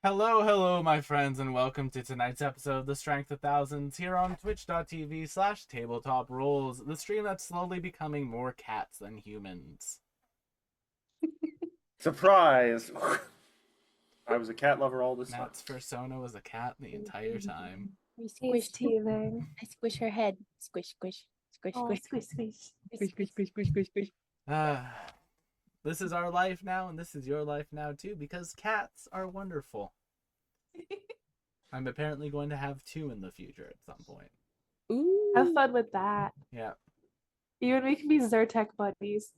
Hello, my friends, and welcome to tonight's episode of The Strength of Thousands here on twitch.tv/tabletop rules, the stream that's slowly becoming more cats than humans. Surprise! I was a cat lover all this time. Matt's persona was a cat the entire time. We He's squished. teething. I squish her head. Squish, squish, squish, Oh, squish, squish, squish. squish, squish, squish, squish, squish, squish. This is our life now, and this is your life now too, because cats are wonderful. I'm apparently going to have two in the future at some point. Ooh. Have fun with that. Yeah. You and me can be Zyrtec buddies.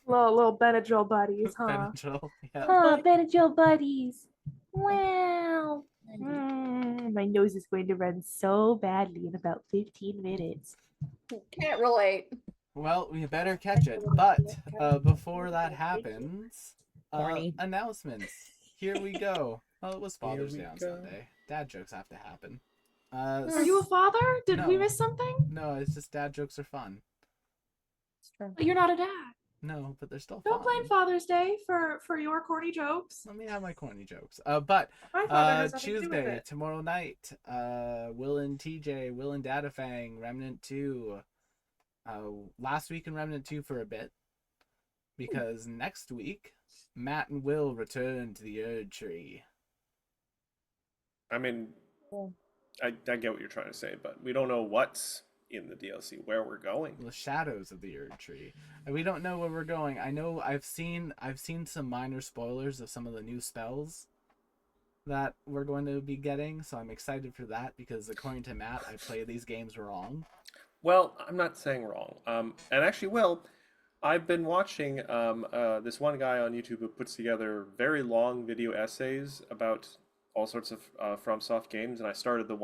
little Benadryl buddies, huh? Benadryl. Yeah. Huh, Benadryl buddies. Wow. My nose is going to run so badly in about 15 minutes. Can't relate. Well, we better catch it. But before that happens, Horny. announcements. Here we go. Well, it was Father's we Day on go. Sunday. Dad jokes have to happen. Are you a father? Did we No. miss something? No, it's just dad jokes are fun. You're not a dad. No, but they're still Don't fun. blame Father's Day for your corny jokes. Let me have my corny jokes. But My father has nothing to do with Tuesday, it. tomorrow night, Will and TJ, Will and Datafang, Remnant 2. Last week in Remnant 2 for a bit. Because next week, Matt and Will return to the Erd Tree. I mean, Yeah. I get what you're trying to say, but we don't know what's in the DLC, where we're going. The shadows of the Erd Tree. And we don't know where we're going. I know I've seen some minor spoilers of some of the new spells that we're going to be getting, so I'm excited for that because according to Matt, I play these games wrong. Well, I'm not saying wrong. And actually, Will, I've been watching this one guy on YouTube who puts together very long video essays about all sorts of FromSoft games, and I started the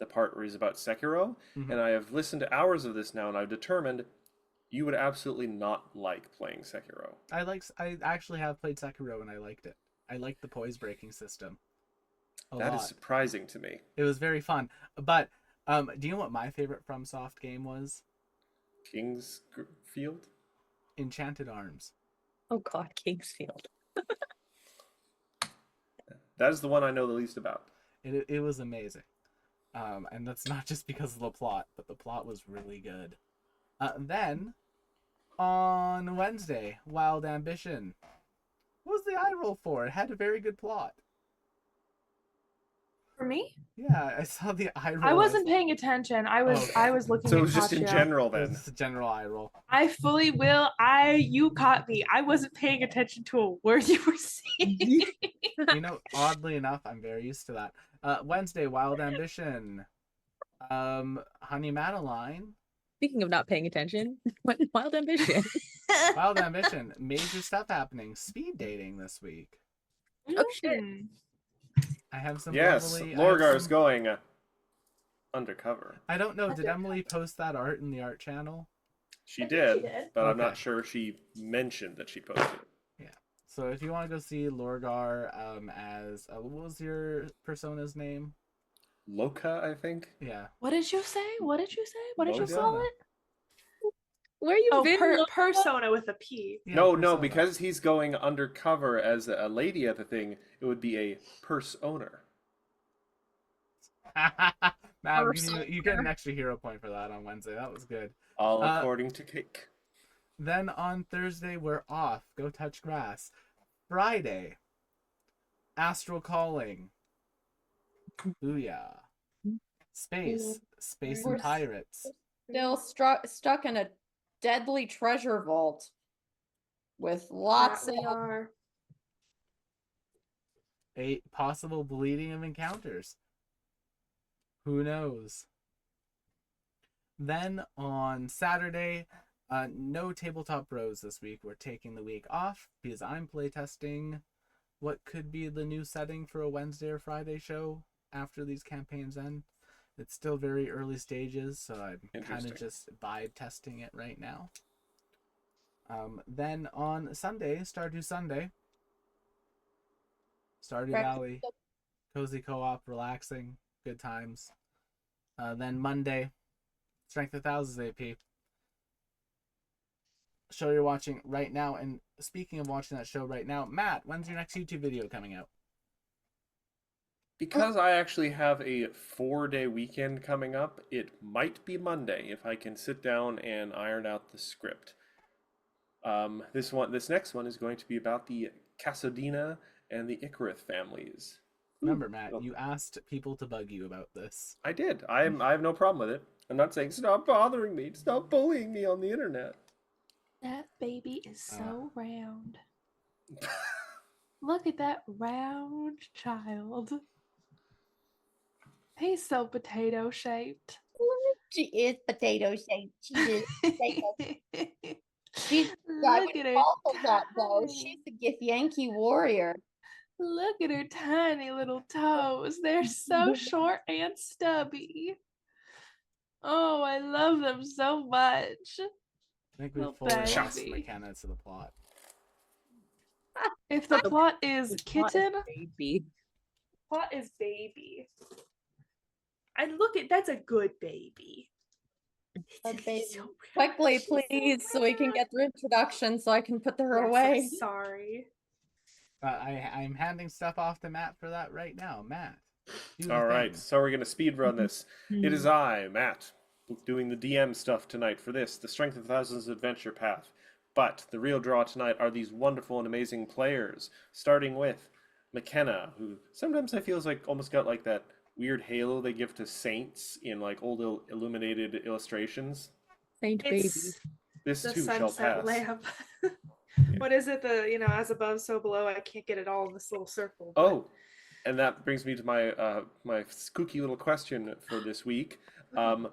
part where he's about Sekiro, Mhm. and I have listened to hours of this now, and I've determined you would absolutely not like playing Sekiro. I actually have played Sekiro and I liked it. I liked the poise breaking system a That lot. is surprising to me. It was very fun. But do you know what my favorite FromSoft game was? Kingsfield? Enchanted Arms. Oh God, Kingsfield. That is the one I know the least about. It was amazing. And that's not just because of the plot, but the plot was really good. Then, on Wednesday, Wild Ambition. What was the eye roll for? It had a very good plot. For me? Yeah, I saw the eye roll. I wasn't paying attention. I was looking So at it was just in Katya. general It then. was a general eye roll. I fully will. You caught me. I wasn't paying attention to a word you were saying. You know, oddly enough, I'm very used to that. Wednesday, Wild Ambition. Honey Madeline. Speaking of not paying attention, Wild Ambition. Wild Ambition. Major stuff happening. Speed dating this week. Oh shit. I have some Yes, lovely... Lorgar's going undercover. I don't know. Did Emily post that art in the art channel? She I think did, she did. but I'm Okay. not sure she mentioned that she posted it. So if you want to go see Lorgar as... what was your persona's name? Loka, I think. Yeah. What did you say? What did you say? What did you Logo? call it? Where you Oh, been? persona with a P. Yeah, No, persona. because he's going undercover as a lady at the thing, it would be a purse owner. Matt, you get an extra hero point for that on Wednesday. That was good. All according to Cake. Then on Thursday, we're off. Go touch grass. Friday, Astral Calling. Booyah. Space and We're Pirates. Still stuck in a deadly treasure vault with lots That of we are. A possible bleeding of encounters. Who knows? Then on Saturday, no Tabletop Bros this week. We're taking the week off because I'm playtesting what could be the new setting for a Wednesday or Friday show after these campaigns end. It's still very early stages, so I'm kind of Interesting. just vibe testing it right now. Then on Sunday, Stardew Sunday. Stardew Valley, cozy co-op, relaxing, good times. Then Monday, Strength of Thousands AP. show you're watching right now. And speaking of watching that show right now, Matt, when's your next YouTube video coming out? Because I actually have a 4-day weekend coming up, it might be Monday if I can sit down and iron out the script. This next one is going to be about the Cassodina and the Icarus families. Remember, Matt, you asked people to bug you about this. I did. I have no problem with it. I'm not saying stop bothering me, stop bullying me on the internet. That baby is so round. Look at that round child. He's so potato shaped. She is potato shaped. She is potato. She's Look at her. that though. She's the Gith Yankee warrior. Look at her tiny little toes. They're so short and stubby. Oh, I love them so much. I think we Little fully lost baby. McKenna to the plot. If the plot is The plot is kitten, baby. plot is baby. And look at that's a good baby. A baby. So Quickly, She's so please, so we can round. get through introduction so I can put her Yes, I'm away. sorry. I'm handing stuff off to Matt for that right now. Matt. do the All right, thing. so we're gonna speed run this. It is I, Matt, doing the DM stuff tonight for this, the Strength of Thousands Adventure Path. But the real draw tonight are these wonderful and amazing players, starting with McKenna, who sometimes I feel is like almost got like that weird halo they give to saints in like old illuminated illustrations. Saint baby. It's This the too shall sunset pass. lamp. What is it? The as above, so below. I can't get it all in this little circle. but- Oh, and that brings me to my my spooky little question for this week. Question.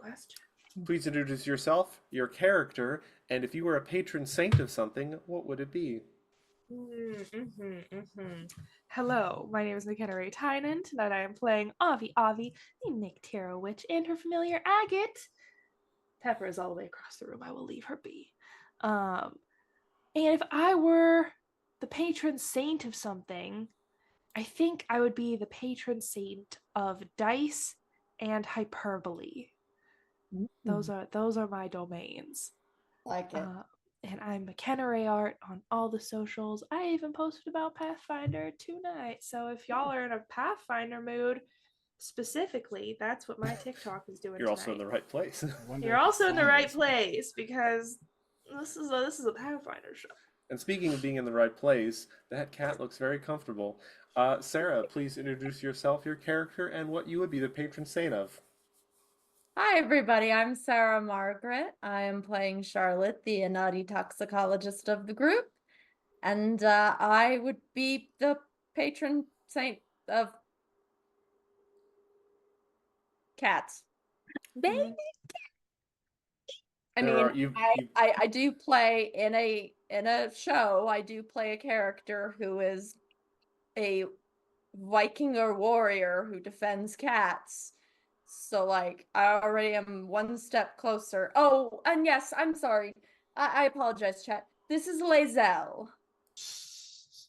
Please introduce yourself, your character, and if you were a patron saint of something, what would it be? Hello, my name is McKenna Ray Tynan. Tonight I am playing Avi, the Nyctera Witch, and her familiar Agate. Pepper is all the way across the room. I will leave her be. And if I were the patron saint of something, I think I would be the patron saint of dice and hyperbole. Those are my domains. Like it. And I'm McKenna Ray Art on all the socials. I even posted about Pathfinder tonight. So if y'all are in a Pathfinder mood, specifically, that's what my TikTok is doing. You're also in tonight. the right place. Wonder You're if also in the right Simon's- place because this is a Pathfinder show. And speaking of being in the right place, that cat looks very comfortable. Sarah, please introduce yourself, your character, and what you would be the patron saint of. Hi, everybody. I'm Sarah Margaret. I am playing Charlotte, the naughty toxicologist of the group. And I would be the patron saint of cats. Baby. I There mean, are- you- I do play in a show. I do play a character who is a Viking or warrior who defends cats. So like I already am one step closer. Oh, and yes, I'm sorry. I apologize, chat. This is Lae'zel. It's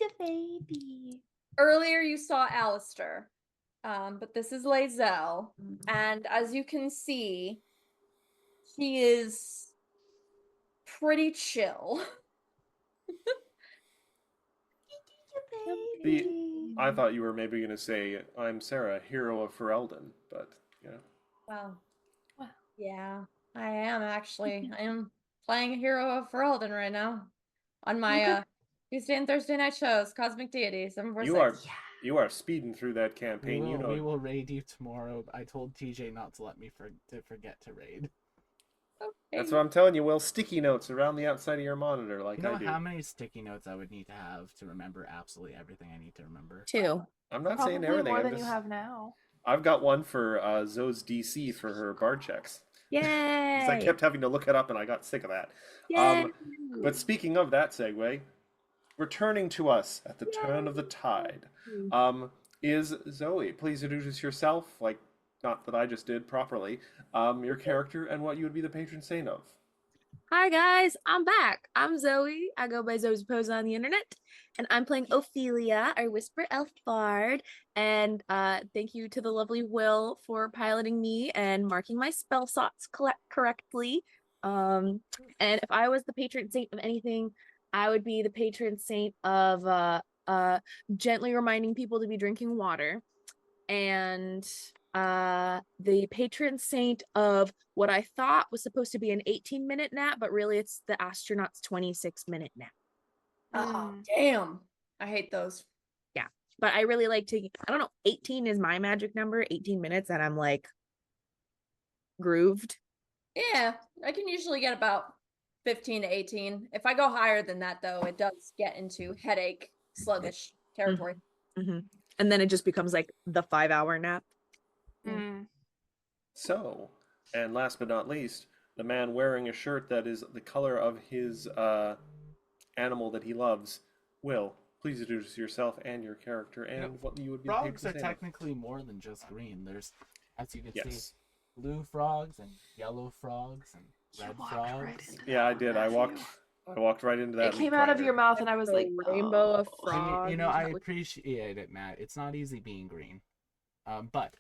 the baby. Earlier you saw Alistair. But this is Lae'zel. And as you can see, he is pretty chill. I thought you were maybe going to say, I'm Sarah, hero of Ferelden, but, you know. Well, Wow. yeah, I am actually. I am playing a hero of Ferelden right now on my Tuesday and Thursday night shows, Cosmic Deities. You are speeding through that campaign, we you know. will raid you tomorrow. I told TJ not to let me forget to raid. That's what I'm telling you, Will. Sticky notes around the outside of your monitor, like You know I do. how many sticky notes I would need to have to remember absolutely everything I need to remember? 2. I'm not Probably saying everything. more I'm than just... you have now. I've got one for Zoe's DC for her bard checks. Yay! 'Cause I kept having to look it up and I got sick of that. Yay! But speaking of that segue, returning to us at the turn of the tide, is Zoe. Please introduce yourself, like, not that I just did properly, your character, and what you would be the patron saint of. Hi guys, I'm back. I'm Zoe. I go by Zoe's Pose on the internet, and I'm playing Ophelia, our Whisper Elf Bard. And thank you to the lovely Will for piloting me and marking my spell slots correctly. And if I was the patron saint of anything, I would be the patron saint of gently reminding people to be drinking water, and the patron saint of what I thought was supposed to be an 18-minute nap, but really it's the astronaut's 26-minute nap. Oh, Mm. damn. I hate those. But I really like taking, I don't know, 18 is my magic number, 18 minutes, and I'm like grooved. Yeah, I can usually get about 15 to 18. If I go higher than that, though, it does get into headache, sluggish territory. And then it just becomes like the 5-hour nap. Mm. So, and last but not least, the man wearing a shirt that is the color of his animal that he loves. Will, please introduce yourself and your character and what you would be the Frogs are patron saint of. technically more than just green. There's, as you can see, Yes. blue frogs and yellow frogs and You red walked frogs. right into Yeah, I that did. one, I walked right into that. It came leap out of right your there. mouth, and I was The like, rainbow of "Oh." frogs. You know, I that was- appreciate it, Matt. It's not easy being green. But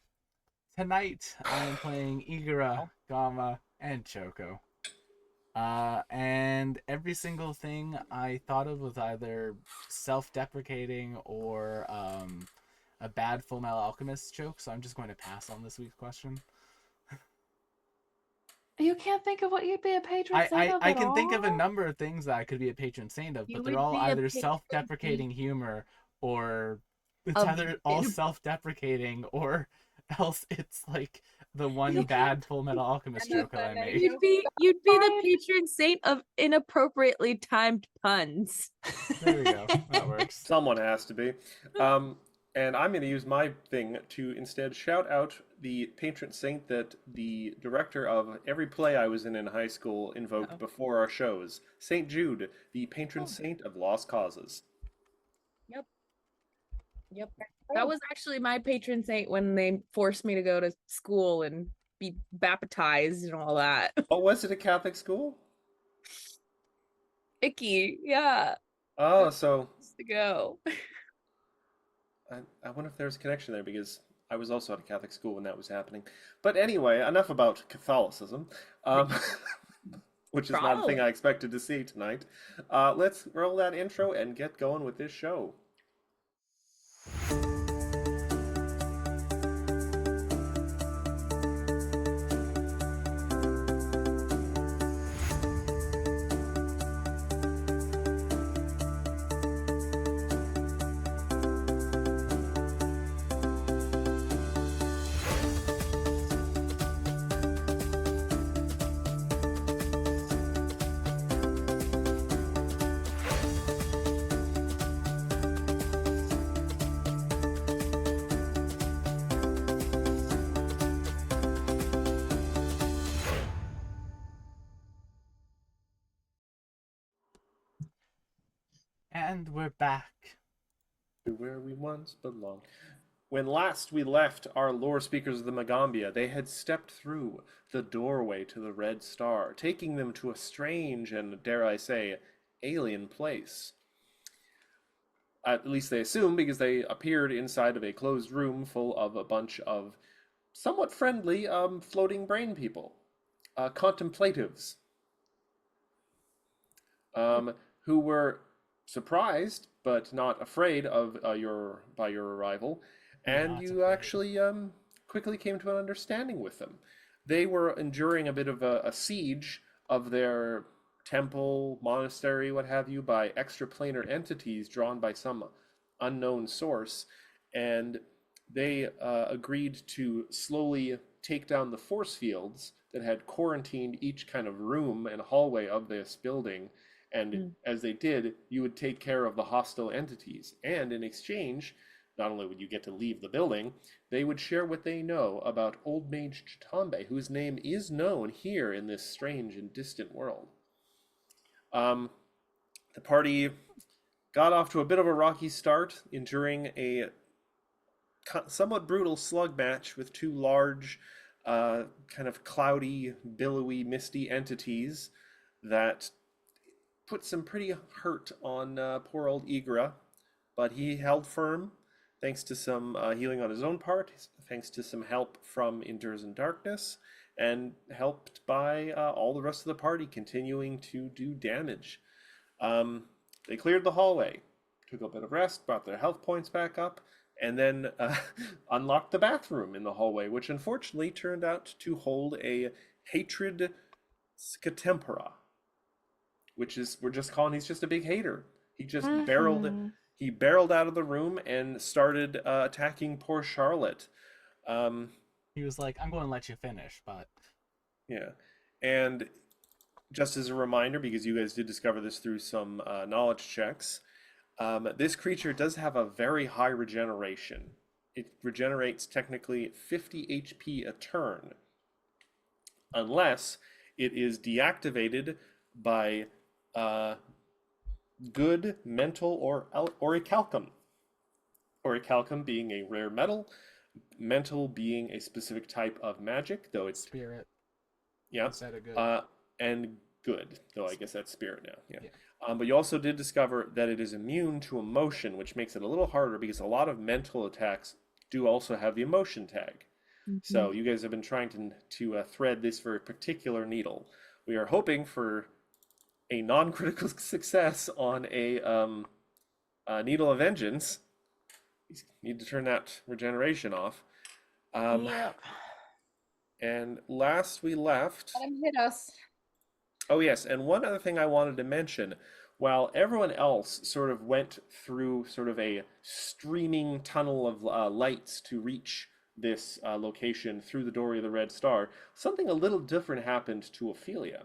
tonight I am playing Igara, Gama, and Choco. And every single thing I thought of was either self-deprecating or a bad Full Metal Alchemist joke, so I'm just going to pass on this week's question. You can't think of what you'd be a patron saint of I at can think of a all? number of things that I could be a patron saint of, You but they're would all be a either patron self-deprecating humor or it's of either all in- self-deprecating or else it's like the one You bad can't- Full Metal Alchemist joke that I MFMA made. joke. You'd be the Fine. patron saint of inappropriately timed puns. There we go. That works. Someone has to be. And I'm going to use my thing to instead shout out the patron saint that the director of every play I was in high school invoked Uh-oh. before our shows. St. Jude, the patron Oh. saint of lost causes. Yep. That was actually my patron saint when they forced me to go to school and be baptized and all that. Oh, was it a Catholic school? Icky, yeah. Oh, so To go. I wonder if there's a connection there because I was also at a Catholic school when that was happening. But anyway, enough about Catholicism, which is not a thing Probably. I expected to see tonight. Let's roll that intro and get going with this show. And we're back. To where we once belonged. When last we left our lore speakers of the Magambia, they had stepped through the doorway to the Red Star, taking them to a strange and, dare I say, alien place. At least they assume, because they appeared inside of a closed room full of a bunch of somewhat friendly floating brain people, contemplatives, who were surprised but not afraid of your arrival, and Not you afraid. actually quickly came to an understanding with them. They were enduring a bit of a siege of their temple, monastery, what have you, by extraplanar entities drawn by some unknown source, and they agreed to slowly take down the force fields that had quarantined each kind of room and hallway of this building. And as they did, you would take care of the hostile entities. And in exchange, not only would you get to leave the building, they would share what they know about Old Mage Chitambe, whose name is known here in this strange and distant world. The party got off to a bit of a rocky start, enduring a somewhat brutal slug match with two large, kind of cloudy, billowy, misty entities that put some pretty hurt on poor old Igara, but he held firm thanks to some healing on his own part, thanks to some help from Endures in Darkness, and helped by all the rest of the party continuing to do damage. They cleared the hallway, took a bit of rest, brought their health points back up, and then unlocked the bathroom in the hallway, which unfortunately turned out to hold a hatred scatempora, which is, we're just calling, he's just a big hater. He just barreled out of the room and started attacking poor Charlotte. He was like, I'm going to let you finish, but Yeah. And just as a reminder, because you guys did discover this through some knowledge checks, this creature does have a very high regeneration. It regenerates technically 50 HP a turn, unless it is deactivated by good, mental, or orichalcum. Orichalcum being a rare metal, mental being a specific type of magic, though it's spirit yeah, instead of good. and good, though I guess that's spirit now. Yeah. Yeah. But you also did discover that it is immune to emotion, which makes it a little harder because a lot of mental attacks do also have the emotion tag. So you guys have been trying to thread this very particular needle. We are hoping for a non-critical success on a needle of vengeance. You need to turn that regeneration off. Yep. And last we left. Let him hit us. Oh, yes, and one other thing I wanted to mention, while everyone else sort of went through sort of a streaming tunnel of lights to reach this location through the doorway of the Red Star, something a little different happened to Ophelia.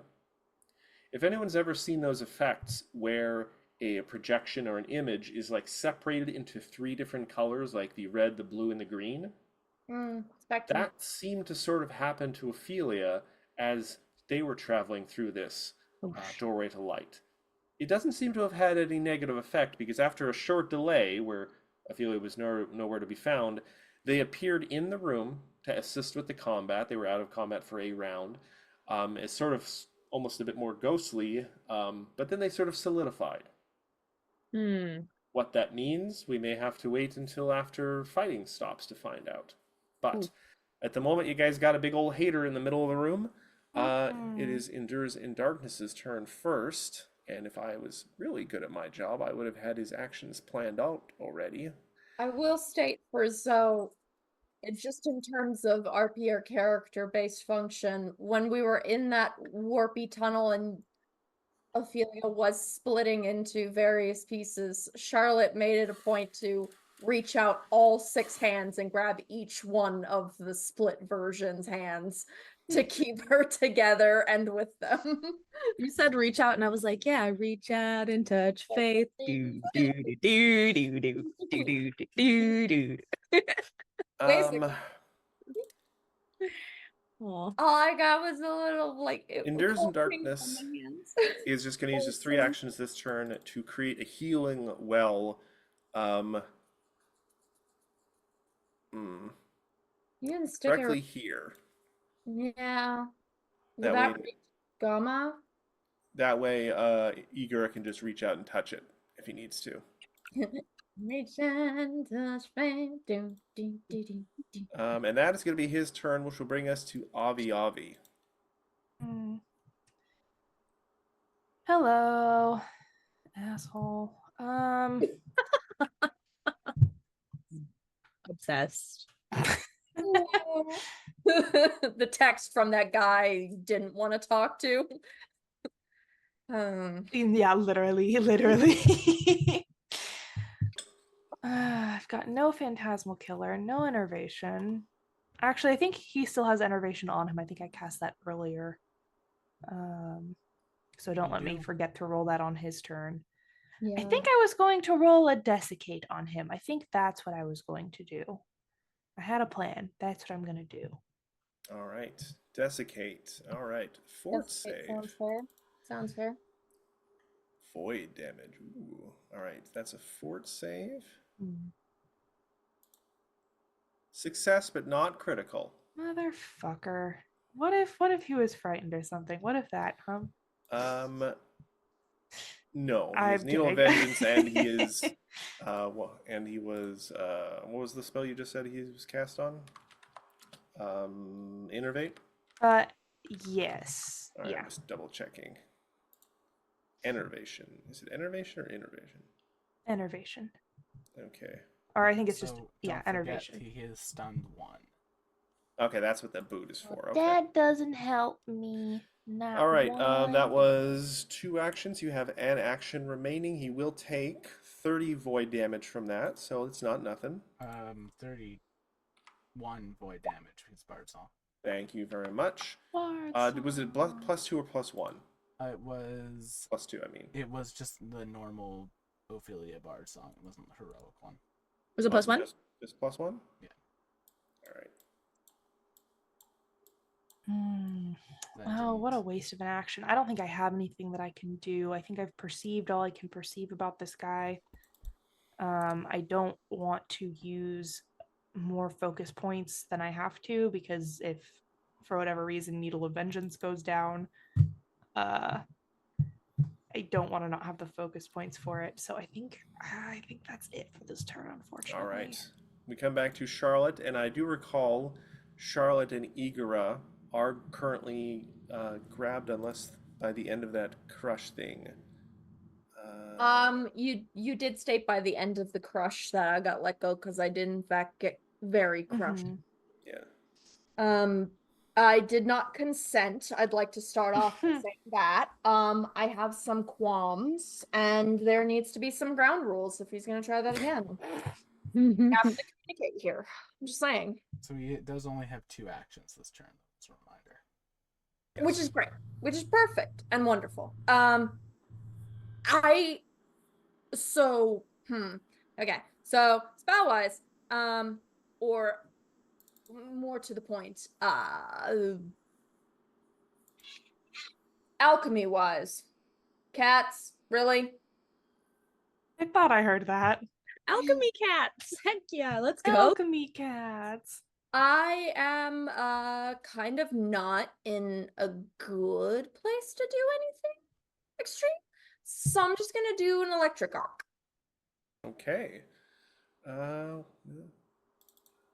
If anyone's ever seen those effects where a projection or an image is like separated into 3 different colors, like the red, the blue, and the green, Spectrum. that seemed to sort of happen to Ophelia as they were traveling through this doorway to light. It doesn't seem to have had any negative effect because after a short delay where Ophelia was nowhere to be found, they appeared in the room to assist with the combat. They were out of combat for a round. It's sort of almost a bit more ghostly, but then they sort of solidified. What that means, we may have to wait until after fighting stops to find out. But at the moment, you guys got a big old hater in the middle of the room. It is Endures in Darkness's turn first, and if I was really good at my job, I would have had his actions planned out already. I will state for Zoe, just in terms of RP or character-based function, when we were in that warpy tunnel and Ophelia was splitting into various pieces, Charlotte made it a point to reach out all 6 hands and grab each one of the split version's hands to keep her together and with them. You said reach out, and I was like, yeah, reach out and touch faith. Do, do, do, do, do, do, do, do, do. Basically. Aw. All I got was a little like Endures in cold cream Darkness on my hands. is just going to use his 3 actions this turn to create a healing well. You can stick Directly it. here. Yeah. Will That that way- reach Gamma? That way, Igor can just reach out and touch it if he needs to. Reach and touch faith. Do, do, do, do, do. And that is going to be his turn, which will bring us to Avi Avi. Hello, asshole. Obsessed. The text from that guy you didn't want to talk to. Yeah, literally. I've got no Phantasmal Killer, no Enervation. Actually, I think he still has Enervation on him. I think I cast that earlier. So don't You let me do. forget to roll that on his turn. Yeah. I think I was going to roll a Desiccate on him. I think that's what I was going to do. I had a plan. That's what I'm going to do. All right. Desiccate. All right. Fort save. Sounds fair. Sounds fair. Void damage. Ooh. All right. That's a fort save. Success, but not critical. Motherfucker. What if he was frightened or something? What if that, No. He I'm has Needle of kidding. Vengeance, and he is. And he was. What was the spell you just said he was cast on? Innervate. Uh, yes. All right, Yeah. I'm just double checking. Enervation. Is it enervation or innervation? Enervation. Okay. Or I think it's just So yeah, don't forget enervation. he is stunned 1. Okay, that's what that boot is for. Okay. That doesn't help me. Not All right. That one was 2 actions. You have an action remaining. He will take 30 void damage from that, so it's not nothing. 31 void damage with Bard Song. Thank you very much. Bard Was it song. +2 or +1? It was +2, I mean. it was just the normal Ophelia Bard Song. It wasn't the heroic one. Was it plus one? Just +1? Yeah. All right. Oh, what a waste of an action. I don't think I have anything that I can do. I think I've perceived all I can perceive about this guy. I don't want to use more focus points than I have to, because if for whatever reason Needle of Vengeance goes down, I don't want to not have the focus points for it. So I think that's it for this turn, unfortunately. All right. We come back to Charlotte, and I do recall Charlotte and Igora are currently grabbed unless by the end of that crush thing. You did state by the end of the crush that I got let go because I did in fact get very crushed. Mhm. Yeah. I did not consent. I'd like to start off by saying that. I have some qualms, and there needs to be some ground rules if he's gonna try that again. We have to communicate here. I'm just saying. So he does only have 2 actions this turn. That's a reminder. Which is great, which is perfect and wonderful. Okay, so spell wise, or more to the point, alchemy wise, cats, really? I thought I heard that. Alchemy cats. Heck yeah, let's go. Alchemy cats. I am kind of not in a good place to do anything extreme. So I'm just gonna do an electric arc. Okay.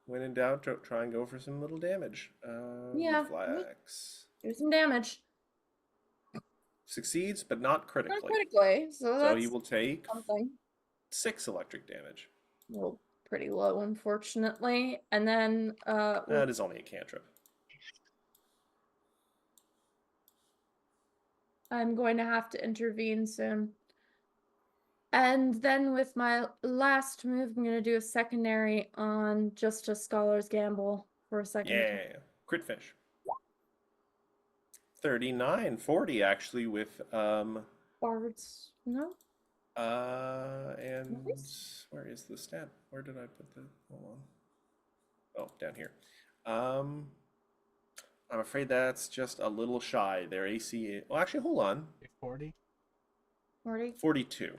When in doubt, try and go for some little damage. Yeah. Flax. Do some damage. Succeeds, but not Not critically. critically, so So that's he will take something. 6 electric damage. Well, pretty low, unfortunately. And then That is only a cantrip. I'm going to have to intervene soon. And then with my last move, I'm going to do a secondary on just a Scholar's Gamble for a second. Yeah. Crit fish. 39, 40 actually with Bards, no? and Nice. where is the stat? Where did I put the hold on? Oh, down here. I'm afraid that's just a little shy. Their AC, well actually hold on. 40? 40? 42.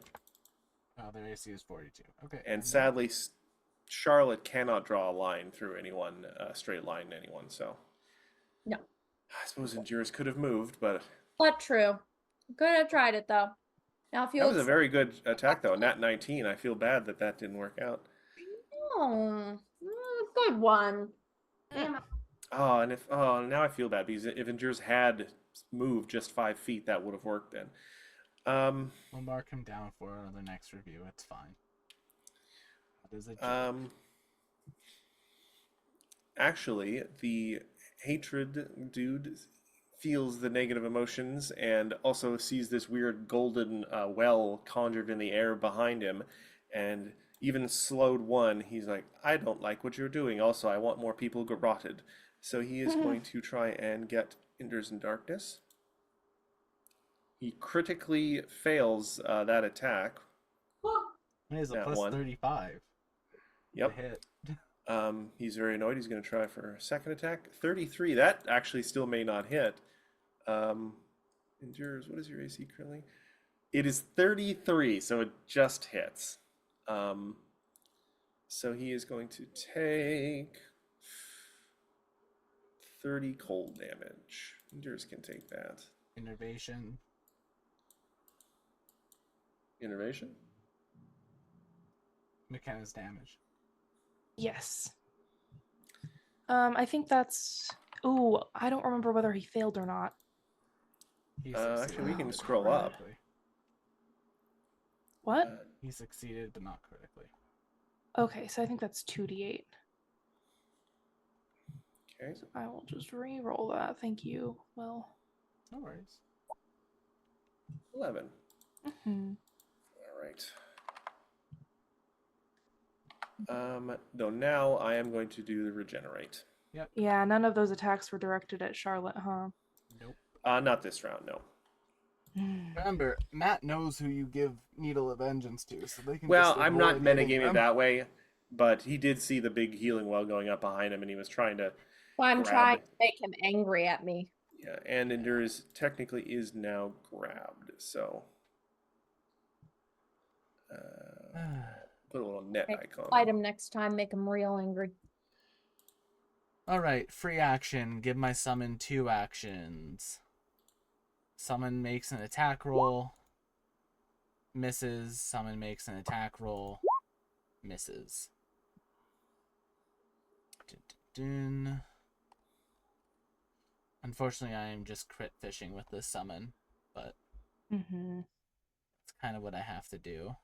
Oh, their AC is 42. Okay. And sadly Charlotte cannot draw a line through anyone, straight line to anyone, so No. I suppose Endurance could have moved, but Not true. Could have tried it though. Now if you that was a very good attack though. Nat 19. I feel bad that that didn't work out. Good one. Damn it. Oh, and now I feel bad because if Endures had moved just 5 feet, that would have worked then. We'll mark him down for the next review. It's fine. That is a joke. Actually, the hatred dude feels the negative emotions and also sees this weird golden well conjured in the air behind him, and even slowed 1, he's like, I don't like what you're doing. Also, I want more people garroted. So he is going to try and get Endures in Darkness. He critically fails that attack. He has a That plus one. 35. Yep. To hit. He's very annoyed. He's going to try for a second attack. 33. That actually still may not hit. Endures. What is your AC currently? It is 33, so it just hits. So he is going to take 30 cold damage. Endures can take that. Innervation. Innervation? McKenna's damage. Yes. I think that's Ooh, I don't remember whether he failed or not. He Actually, we succeeded, can but scroll not up. critically. What? Uh, He succeeded, but not critically. Okay, so I think that's 2d8. okay. So I will just re-roll that. Thank you. Well. No worries. 11. Mhm. All right. Though now I am going to do the regenerate. Yeah, none of those attacks were directed at Charlotte, huh? Nope. Not this round, no. Remember, Matt knows who you give Needle of Vengeance to, so they can Well, just I'm not avoid hitting metagaming it them. that way, but he did see the big healing well going up behind him, and he was trying to I'm grab. trying to make him angry at me. Yeah, and Endures technically is now grabbed, so put a little net Make icon. Fight him next time, make him real angry. Alright, free action. Give my summon 2 actions. Summon makes an attack roll. Misses. Summon makes an attack roll. Misses. Dun, dun, dun. Unfortunately, I am just crit fishing with this summon, but Mm-hmm. it's kind of what I have to do.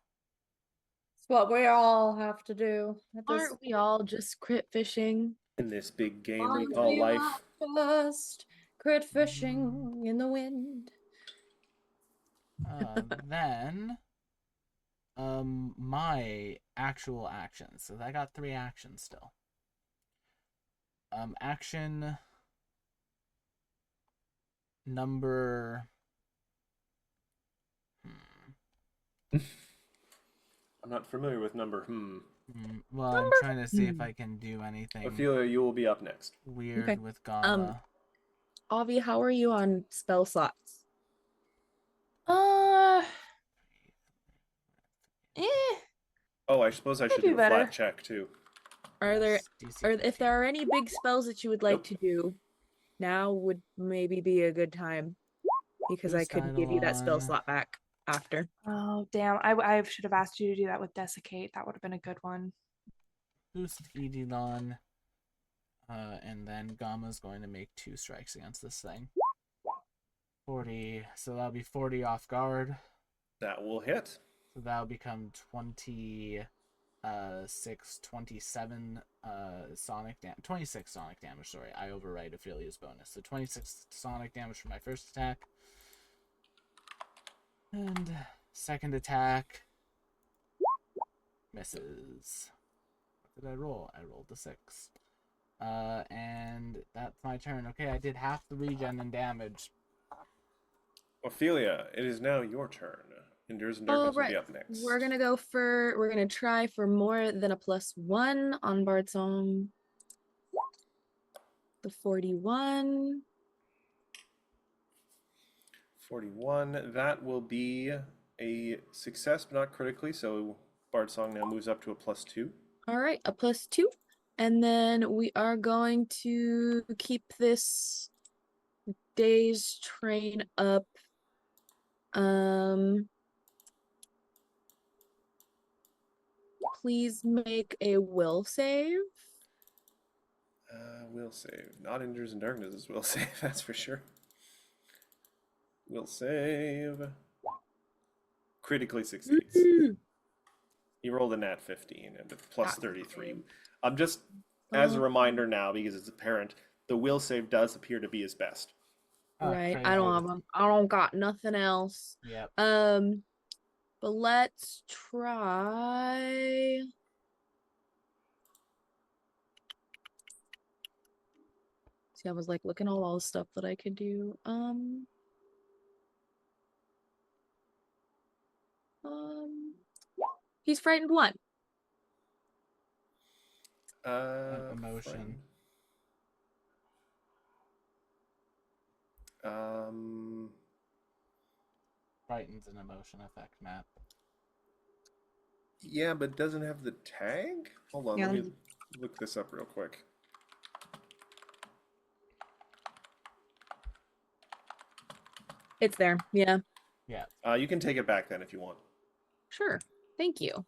It's what we all have to do. At this Aren't we all just crit fishing? In this big game we Aren't call we life. all just crit fishing in the wind? Then, my actual actions. So I got 3 actions still. Action number. I'm not familiar with number. Well, I'm trying to see if I can do anything Ophelia, you will be up next. weird Okay. with Gamma. Avi, how are you on spell slots? Eh. Oh, I suppose I should do do a better. flat check too. Are there DC or if 15. there are any big spells that you would like Nope. to do, now would maybe be a good time because I Boost could give you that spell Eidolon. slot back after. Oh, damn. I should have asked you to do that with Desiccate. That would have been a good one. Boost Eidolon. And then Gamma's going to make 2 strikes against this thing. 40. So that'll be 40 off guard. That will hit. So that'll become 26, 27 sonic damage. 26 sonic damage, sorry. I overwrite Ophelia's bonus. So 26 sonic damage for my first attack. And second attack misses. What did I roll? I rolled a 6. And that's my turn. Okay, I did half the regen and damage. Ophelia, it is now your turn. Endures and Oh, Darkness will right. be up next. We're gonna try for more than a +1 on Bard Song. The 41. 41. That will be a success, but not critically. So Bard Song now moves up to a +2. All right, a +2. And then we are going to keep this day's train up. Please make a will save. Will save. Not Endures and Darkness will save, that's for sure. Will save. Critically succeeds. He rolled a nat 15 and a +33. I'm just, as a reminder now, because it's apparent, the will save does appear to be his best. Right. Crazy. I don't got nothing else. Yep. But let's try. See, I was like looking at all the stuff that I could do. He's frightened 1. Emotion. Frighten's an emotion effect, Matt. Yeah, but doesn't have the tag? Hold on, Yeah. let me look this up real quick. It's there. Yeah. Yeah. You can take it back then if you want. Sure. Thank you.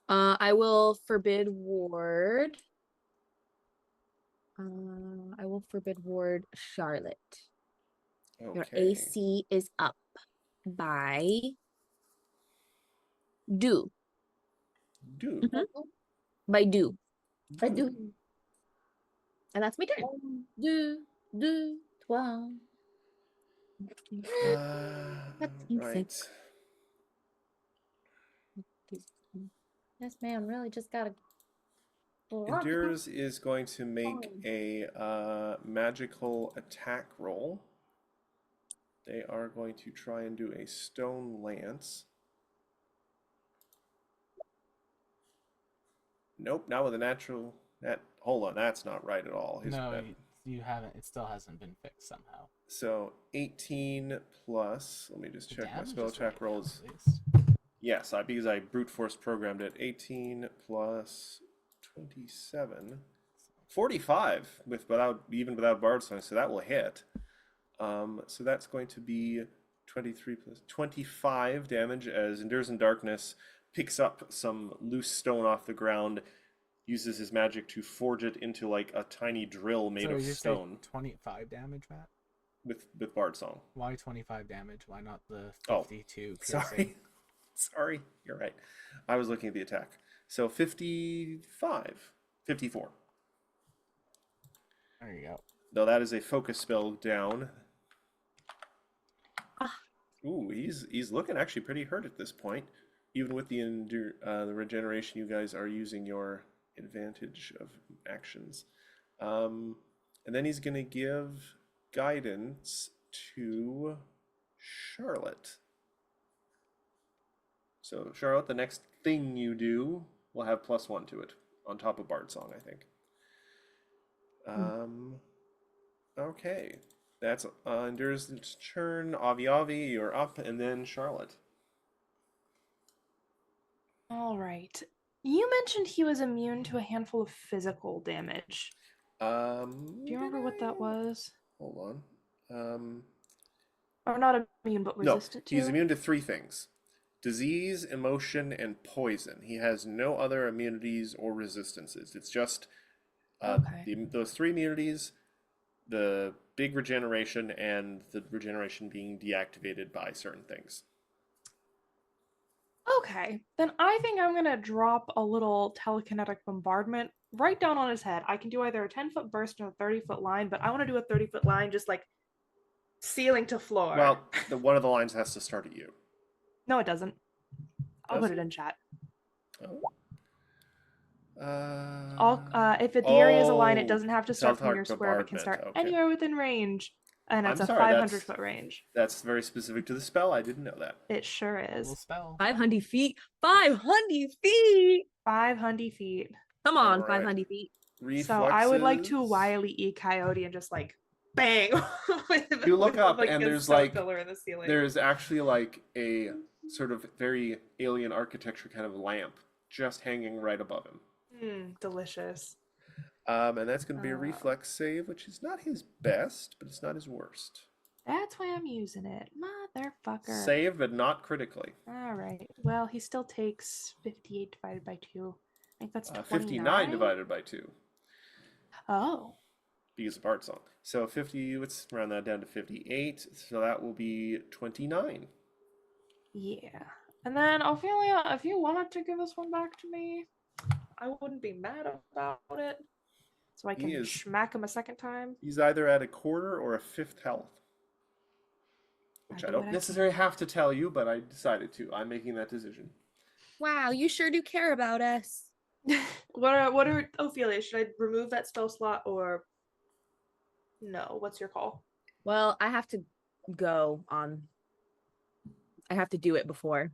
I will forbid ward. I will Invisible Forbid Ward, Charlotte. Your Okay. AC is up by do. Do. By do. I do. And that's my turn. Do, 12. Right. This man really just got to. Endures is going to make a magical attack roll. They are going to try and do a stone lance. Nope, not with a natural. Hold on, that's not right at all. No, you haven't. It still hasn't been fixed somehow. So 18 plus. Let me just The check my damage spell is attack right now, rolls. at least. Yes, because I brute force programmed it. 18 plus 27, 45 without Bard Song, so that will hit. So that's going to be 23 plus 25 damage as Endures in Darkness picks up some loose stone off the ground, uses his magic to forge it into like a tiny drill made So of you say stone 25 damage, Matt? with Bard Song. Why 25 damage? Why not the Oh, 52 piercing? Sorry. Sorry, you're right. I was looking at the attack. So 55, 54. There you go. Though that is a focus spell down. Ooh, he's looking actually pretty hurt at this point. Even with the regeneration, you guys are using your advantage of actions. And then he's going to give guidance to Charlotte. So, Charlotte, the next thing you do will have +1 to it, on top of Bard Song, I think. Okay. That's Endures' turn. Avi, you're up, and then Charlotte. All right. You mentioned he was immune to a handful of physical damage. Do Do you remember what that was? Hold on. Or not immune, but No, resistant to? he's immune to 3 things. Disease, emotion, and poison. He has no other immunities or resistances. It's just those 3 immunities, the big regeneration, and the regeneration being deactivated by certain things. Okay, then I think I'm gonna drop a little telekinetic bombardment right down on his head. I can do either a 10-foot burst or a 30-foot line, but I want to do a 30-foot line just like ceiling to floor. Well, one of the lines has to start at you. No, it doesn't. I'll Does put it it? in chat. Oh. If the area is a line, it Oh, doesn't have to start from your Telekinetic square. It can bombardment, start okay. anywhere within range, and it's I'm a sorry, 500-foot range. That's very specific to the spell. I didn't know that. It sure Cool is. spell. 500 feet. 500 feet. 500 feet. Come on, All right. 500 feet. So I would like to Reflexes. Wile E. Coyote and just like bang. You look with, up like, and a there's stone like pillar in the ceiling. there's actually like a sort of very alien architecture kind of lamp just hanging right above him. Delicious. And that's going to be a reflex save, which is not his best, but it's not his worst. That's why I'm using it, motherfucker. Save, but not critically. All right. Well, he still takes 58 divided by 2. I think that's 29. 59 divided by 2. Oh. Because of Bard Song. So 50, let's round that down to 58. So that will be 29. Yeah. And then Ophelia, if you wanted to give this one back to me, I wouldn't be mad about it. So I He can is- smack him a second time. He's either at a quarter or a fifth health. Which I do don't what I necessarily have to tell you, but I decided to. I'm making that decision. Wow, you sure do care about us. What are Ophelia? Should I remove that spell slot or no? What's your call? Well, I have to go on. I have to do it before.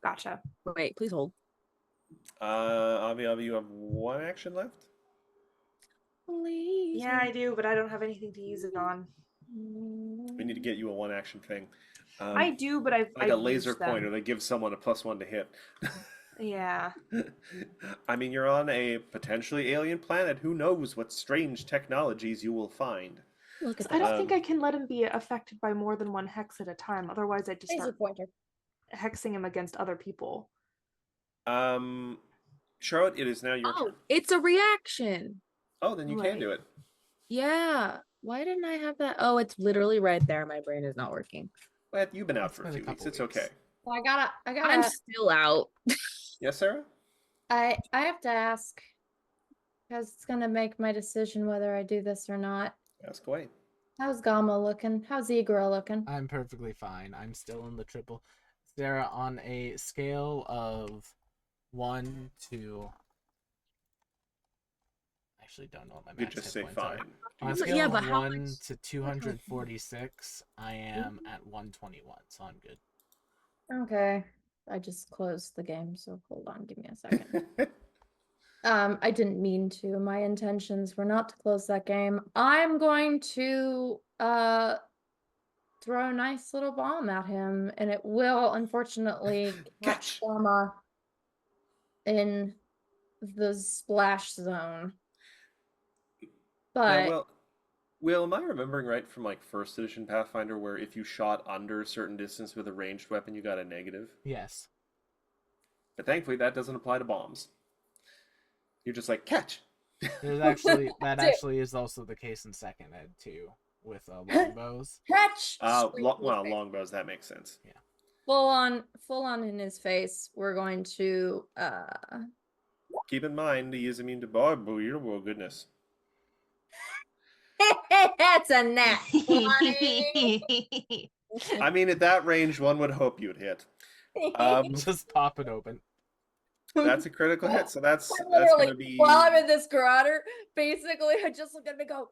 Gotcha. Wait, please hold. Avi, you have 1 action left? Please. Yeah, I do, but I don't have anything to use it on. We need to get you a 1 action thing. I do, but I've like a I've laser used them. pointer that gives someone a +1 to hit. Yeah. I mean, you're on a potentially alien planet. Who knows what strange technologies you will find? Look at I that. don't think I can let him be affected by more than 1 hex at a time. Otherwise, I'd just Laser start pointer. hexing him against other people. Charlotte, it is now your Oh, turn. it's a reaction. Oh, then you can Right. do it. Yeah. Why didn't I have that? Oh, it's literally right there. My brain is not working. But you've been out It's for a been a few weeks. couple It's weeks. okay. So I I'm gotta, still out. Yes, Sarah? I have to ask because it's gonna make my decision whether I do this or not. Ask away. How's Gama looking? How's Igor looking? I'm perfectly fine. I'm still in the triple. Sarah, on a scale of 1 to... I actually don't know what my You max just hit say points are. fine. On a But scale yeah, of but how 1 much- to 246, I am at 121, so I'm good. Okay. I just closed the game, so hold on, give me a second. I didn't mean to. My intentions were not to close that game. I'm going to throw a nice little bomb at him, and it will unfortunately catch Catch. Gama in the splash zone. Now, But Will, am I remembering right from like first edition Pathfinder where if you shot under a certain distance with a ranged weapon, you got a negative? Yes. But thankfully, that doesn't apply to bombs. You're just like, catch! There's actually... That Dude. actually is also the case in second ed, too, with longbows. catch! Scream in his Well, face. longbows, that makes sense. Full on in his face. We're going to Keep in mind, he is immune to barb. Oh, goodness. That's a nat 20. I mean, at that range, one would hope you'd hit. Just pop it open. That's a critical hit, so that's Literally, going to be... while I'm in this garroter, basically, I just look at him and go,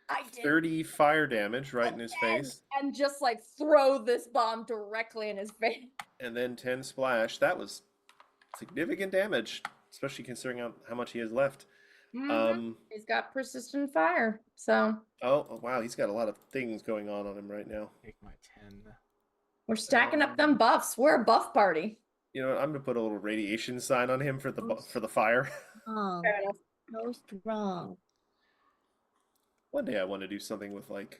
I did 30 fire damage right in his again," face, and just like throw this bomb directly in his face. and then 10 splash. That was significant damage, especially considering how much he has left. He's got persistent fire, so Oh, wow, he's got a lot of things going on him right now. Take my 10. we're stacking up them buffs. We're a buff party. You know what? I'm gonna put a little radiation sign on him for the fire. Strong. Fair enough. So strong. One day I want to do something with like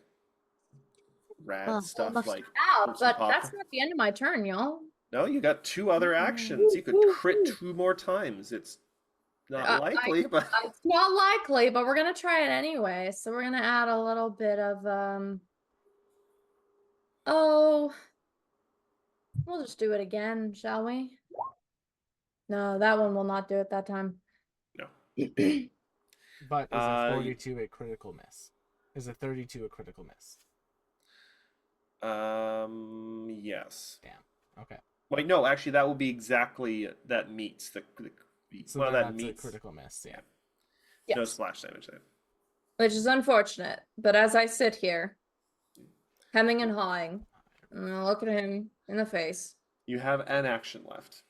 rad Oh, stuff almost- like. Ow, Oops, I but popped that's it. not the end of my turn, y'all. No, you got 2 other actions. You could crit 2 more times. It's not likely, but It's not likely, but we're gonna try it anyway. So we're gonna add a little bit of oh, we'll just do it again, shall we? No, that one will not do it that time. no. But is a Uh, 42 a critical miss? Is a 32 a critical miss? Yes. Damn. Okay. Wait, no, actually, that will be exactly that meets the So well, then that that's meets a critical miss, yeah. Yes. no splash damage there. Which is unfortunate. But as I sit here, hemming and hawing, I'm gonna look at him in the face. You have an action left.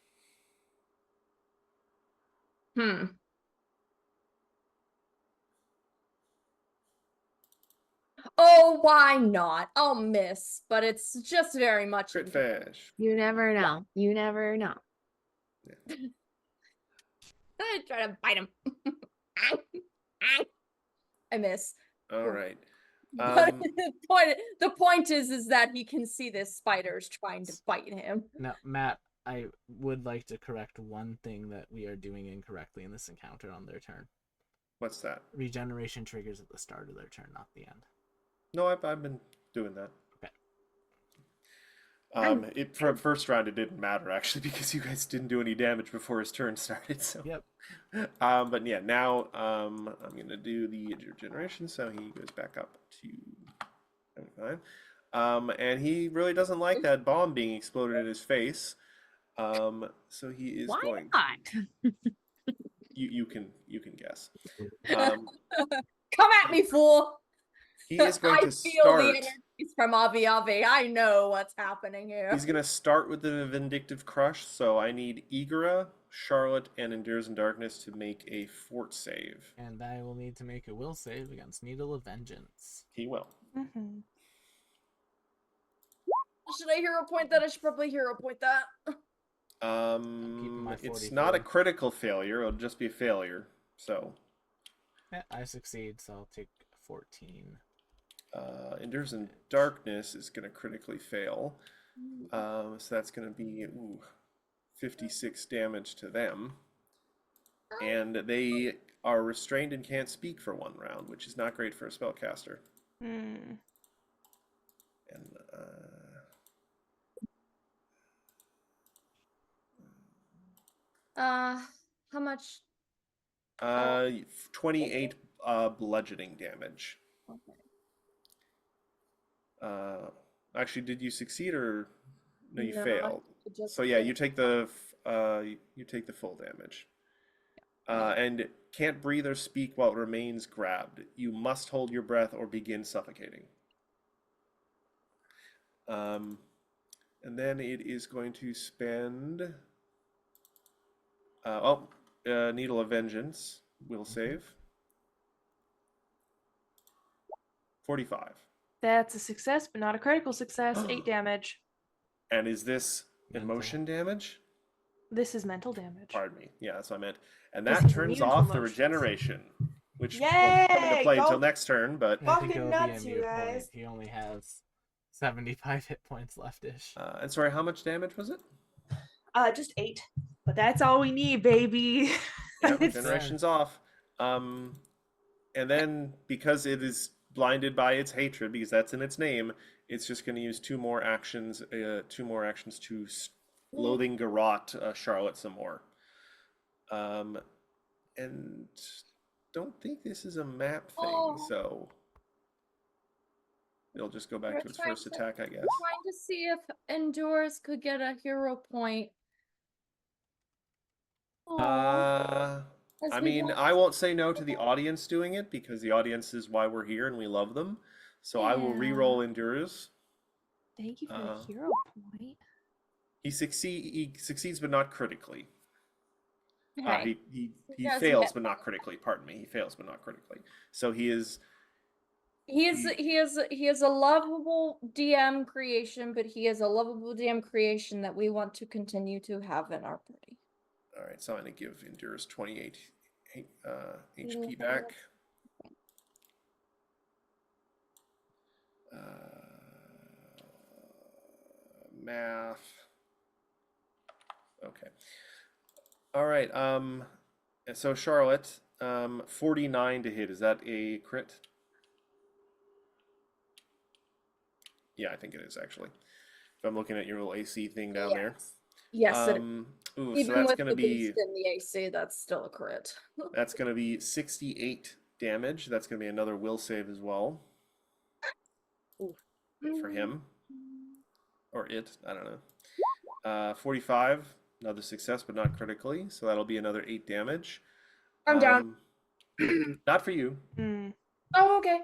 Oh, why not? I'll miss, but it's just very much. Crit fish. You never know. You never know. I try to bite him. I miss. All right. But the point is that he can see this spider's trying to bite him. Now, Matt, I would like to correct one thing that we are doing incorrectly in this encounter on their turn. What's that? Regeneration triggers at the start of their turn, not the end. No, I've been doing that. Okay. It for first round it didn't matter actually because you guys didn't do any damage before his turn started. So Yep. But yeah, now I'm gonna do the regeneration, so he goes back up to 75. And he really doesn't like that bomb being exploded in his face. So he is Why going. not? You can guess. Come at me, fool! He is going I to feel start. the energies from Avi Avi. I know what's happening here. He's gonna start with the Vindictive Crush, so I need Igora, Charlotte, and Endures in Darkness to make a fort save. And I will need to make a will save against Needle of Vengeance. He will. Mhm. Should I hero point that? I should probably hero point that. keeping my It's not a 44. critical failure, it'll just be a failure. So, Yeah, I succeed, so I'll take 14. Endures in Darkness is gonna critically fail. So that's gonna be 56 damage to them. And they are restrained and can't speak for 1 round, which is not great for a spellcaster. Hmm. And How much? 28 bludgeoning damage. Okay. Actually, did you succeed or no? You No, failed. I just So yeah, failed. you take the full damage. And can't breathe or speak while it remains grabbed. You must hold your breath or begin suffocating. And then it is going to spend. Needle of Vengeance will save. 45. That's a success, but not a critical success. 8 damage. And is this Mental. emotion damage? This is mental damage. Pardon me. Yeah, that's what I meant. And Because that he's turns immune to off the emotions. regeneration, which won't come into Yay! play Go- until next turn. But I think Fucking it'll nuts, be a you mute point. guys. He only has 75 hit points left-ish. and sorry, how much damage was it? Just 8. But that's all we need, baby. Yeah, It's- regeneration's off. And then because it is blinded by its hatred, because that's in its name, it's just going to use 2 more actions. 2 more actions to loathing garrot Charlotte some more. And don't think this is a map thing, Oh. so it'll just go back We're to its trying first to- attack, I guess. Trying to see if Endurus could get a hero point. Aw, as I we mean, don't- I won't say no to the audience doing it because the audience is why we're here and we love them. So I will Yeah. re-roll Endurus. Thank you for Uh, the hero point. He succeeds, but not critically. Okay. He doesn't fails, get- but not critically. Pardon me. He fails, but not critically. So he is. He is a lovable DM creation, but he is a lovable DM creation that we want to continue to have in our party. All right. So I'm going to give Endurus 28 HP Mhm. back. Math. Okay. All right. And so Charlotte, 49 to hit. Is that a crit? Yeah, I think it is actually. If I'm looking at your little AC thing down there. Yes, it, Ooh, so even that's with gonna the be boost in the AC, that's still a crit. that's gonna be 68 damage. That's gonna be another will save as well for him or it. I don't know. 45, another success, but not critically. So that'll be another 8 damage. I'm down. Not for you, Hmm. Oh, okay,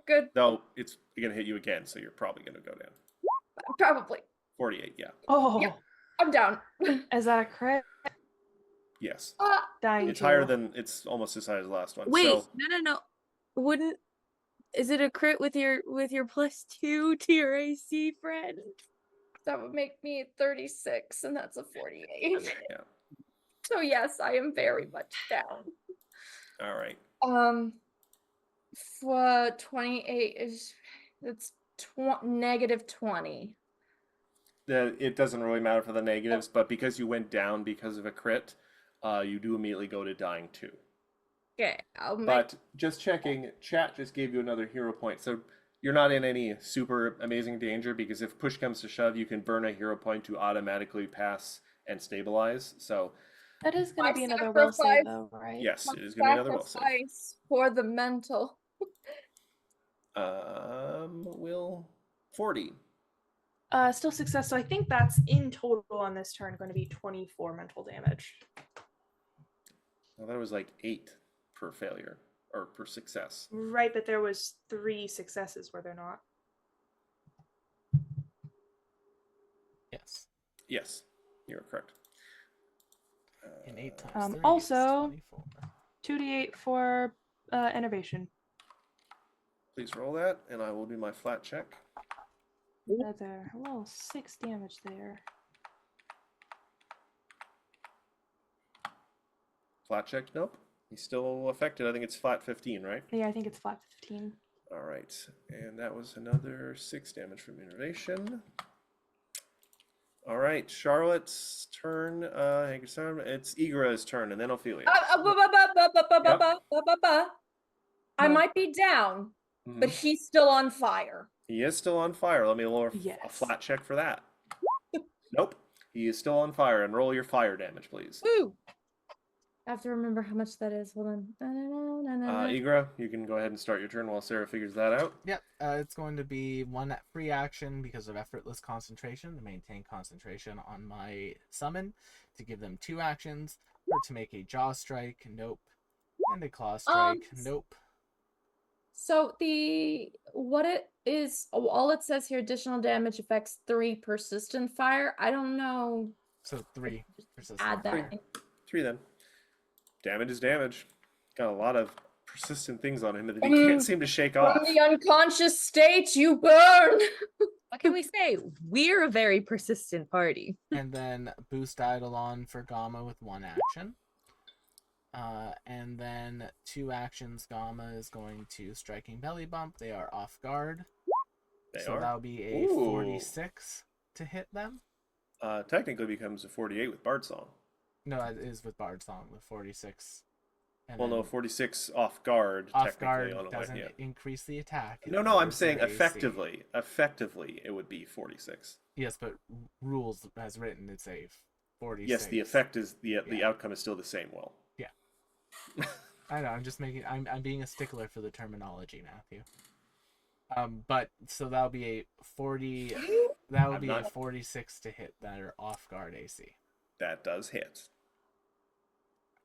good. though. It's gonna hit you again, so you're probably gonna go down. Probably. 48, yeah, Oh, Yeah. I'm down. is that a crit? yes. Dying It's to. higher than it's almost as high as the last one. Wait, So no. Wouldn't is it a crit with your +2 to your AC, friend? That would make me 36, and that's a 48. yeah. So yes, I am very much down. All right. For 28 is it's negative 20. It doesn't really matter for the negatives, but because you went down because of a crit, you do immediately go to dying too. Okay, I'll make But just checking, chat just gave you another hero point, so you're not in any super amazing danger because if push comes to shove, you can burn a hero point to automatically pass and stabilize. So That is going My to be another will save, sacrifice- though, right? yes, my it is going to be another will save. sacrifice for the mental. Will 40. Still success. So I think that's in total on this turn going to be 24 mental damage. Well, that was like 8 per failure or per success. Right, but there was 3 successes, were there not? Yes. Yes, you're correct. And 8 times Um, 3 is also- 24. 2d8 for innovation. Please roll that, and I will do my flat check. There. Well, 6 damage there. Flat check? Nope. He's still affected. I think it's flat 15, right? Yeah, I think it's flat 15. All right. And that was another 6 damage from innovation. All right, Charlotte's turn. Hager's turn. It's Igra's turn, and then Ophelia. I might be down, but Mhm. he's still on fire. He is still on fire. Let me roll a Yes. flat check for that. Nope. He is still on fire, and roll your fire damage, please. Woo! I have to remember how much that is. Hold on. Igra, you can go ahead and start your turn while Sarah figures that out. Yep, it's going to be one free action because of effortless concentration to maintain concentration on my summon, to give them 2 actions, or to make a jaw strike, nope, and a claw strike, nope. So what it is, all it says here, additional damage affects 3 persistent fire. I don't know. So 3 persistent Add that. fire. in. 3 then. Damage is damage. Got a lot of persistent things on him that he can't seem to shake off. From the unconscious state, you burn. What can we say? We're a very persistent party. And then boost Eidolon for Gamma with 1 action. And then 2 actions. Gamma is going to Striking Belly Bump. They are off guard. So that'll be a 46 to hit them. Technically becomes a 48 with Bard Song. No, it is with Bard Song, the 46. And Well, no, then 46 off guard. off technically guard on a doesn't yeah. increase the attack. It No, I'm lowers saying their AC. effectively. Effectively, it would be 46. Yes, but rules as written, it's a 46. Yes, the effect is the Yeah. outcome is still the same. Will. I know. I'm just making. I'm being a stickler for the terminology, Matthew. But so that'll be a 40. That would I'm be not- a 46 to hit that are off guard AC. That does hit.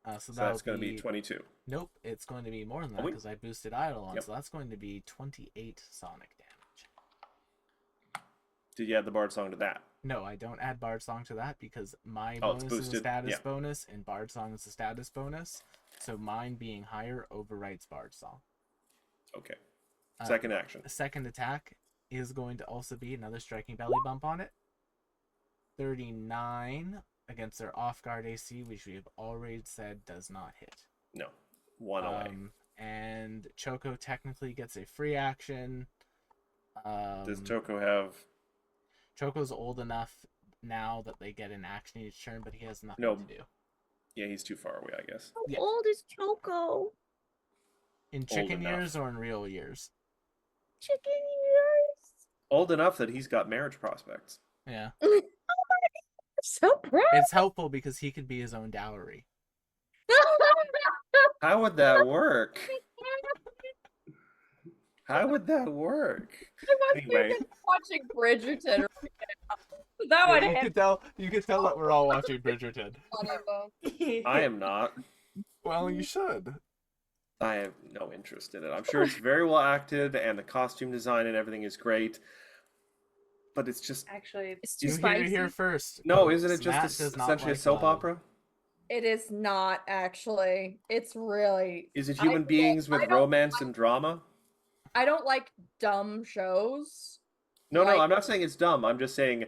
So So that's going to be be 22. Nope, it's going to be more than that wait. because I boosted Eidolon, Yep. so that's going to be 28 sonic damage. Did you add the Bard Song to that? No, I don't add Bard Song to that because my Oh, it's bonus is a boosted, status yeah. bonus and Bard Song is a status bonus. So mine being higher overwrites Bard Song. Okay. Uh, Second action. The second attack is going to also be another Striking Belly Bump on it. 39 against their off guard AC, which we have already said does not hit. No. 1 away. And Choco technically gets a free action. Does Choco have... Choco's old enough now that they get an action each turn, but he has nothing No. to do. Yeah, he's too far away, I guess. How Yeah. old is Choco? In chicken enough. years or in real years? Chicken ears. Old enough that he's got marriage prospects. Yeah. So proud. It's helpful because he could be his own dowry. How would that work? How would that work? Anyway, Watching Bridgerton. That Yeah, would you have could tell that we're all watching Bridgerton. I am not. Well, you should. I have no interest in it. I'm sure it's very well acted and the costume design and everything is great. But it's just... Actually, It's too You hear spicy. it here first. No, isn't it Matt just does not essentially a like soap love. opera? It is not actually. It's really. Is it I human don't- beings with I don't romance and drama? I don't like dumb shows. No, Like- I'm not saying it's dumb. I'm just saying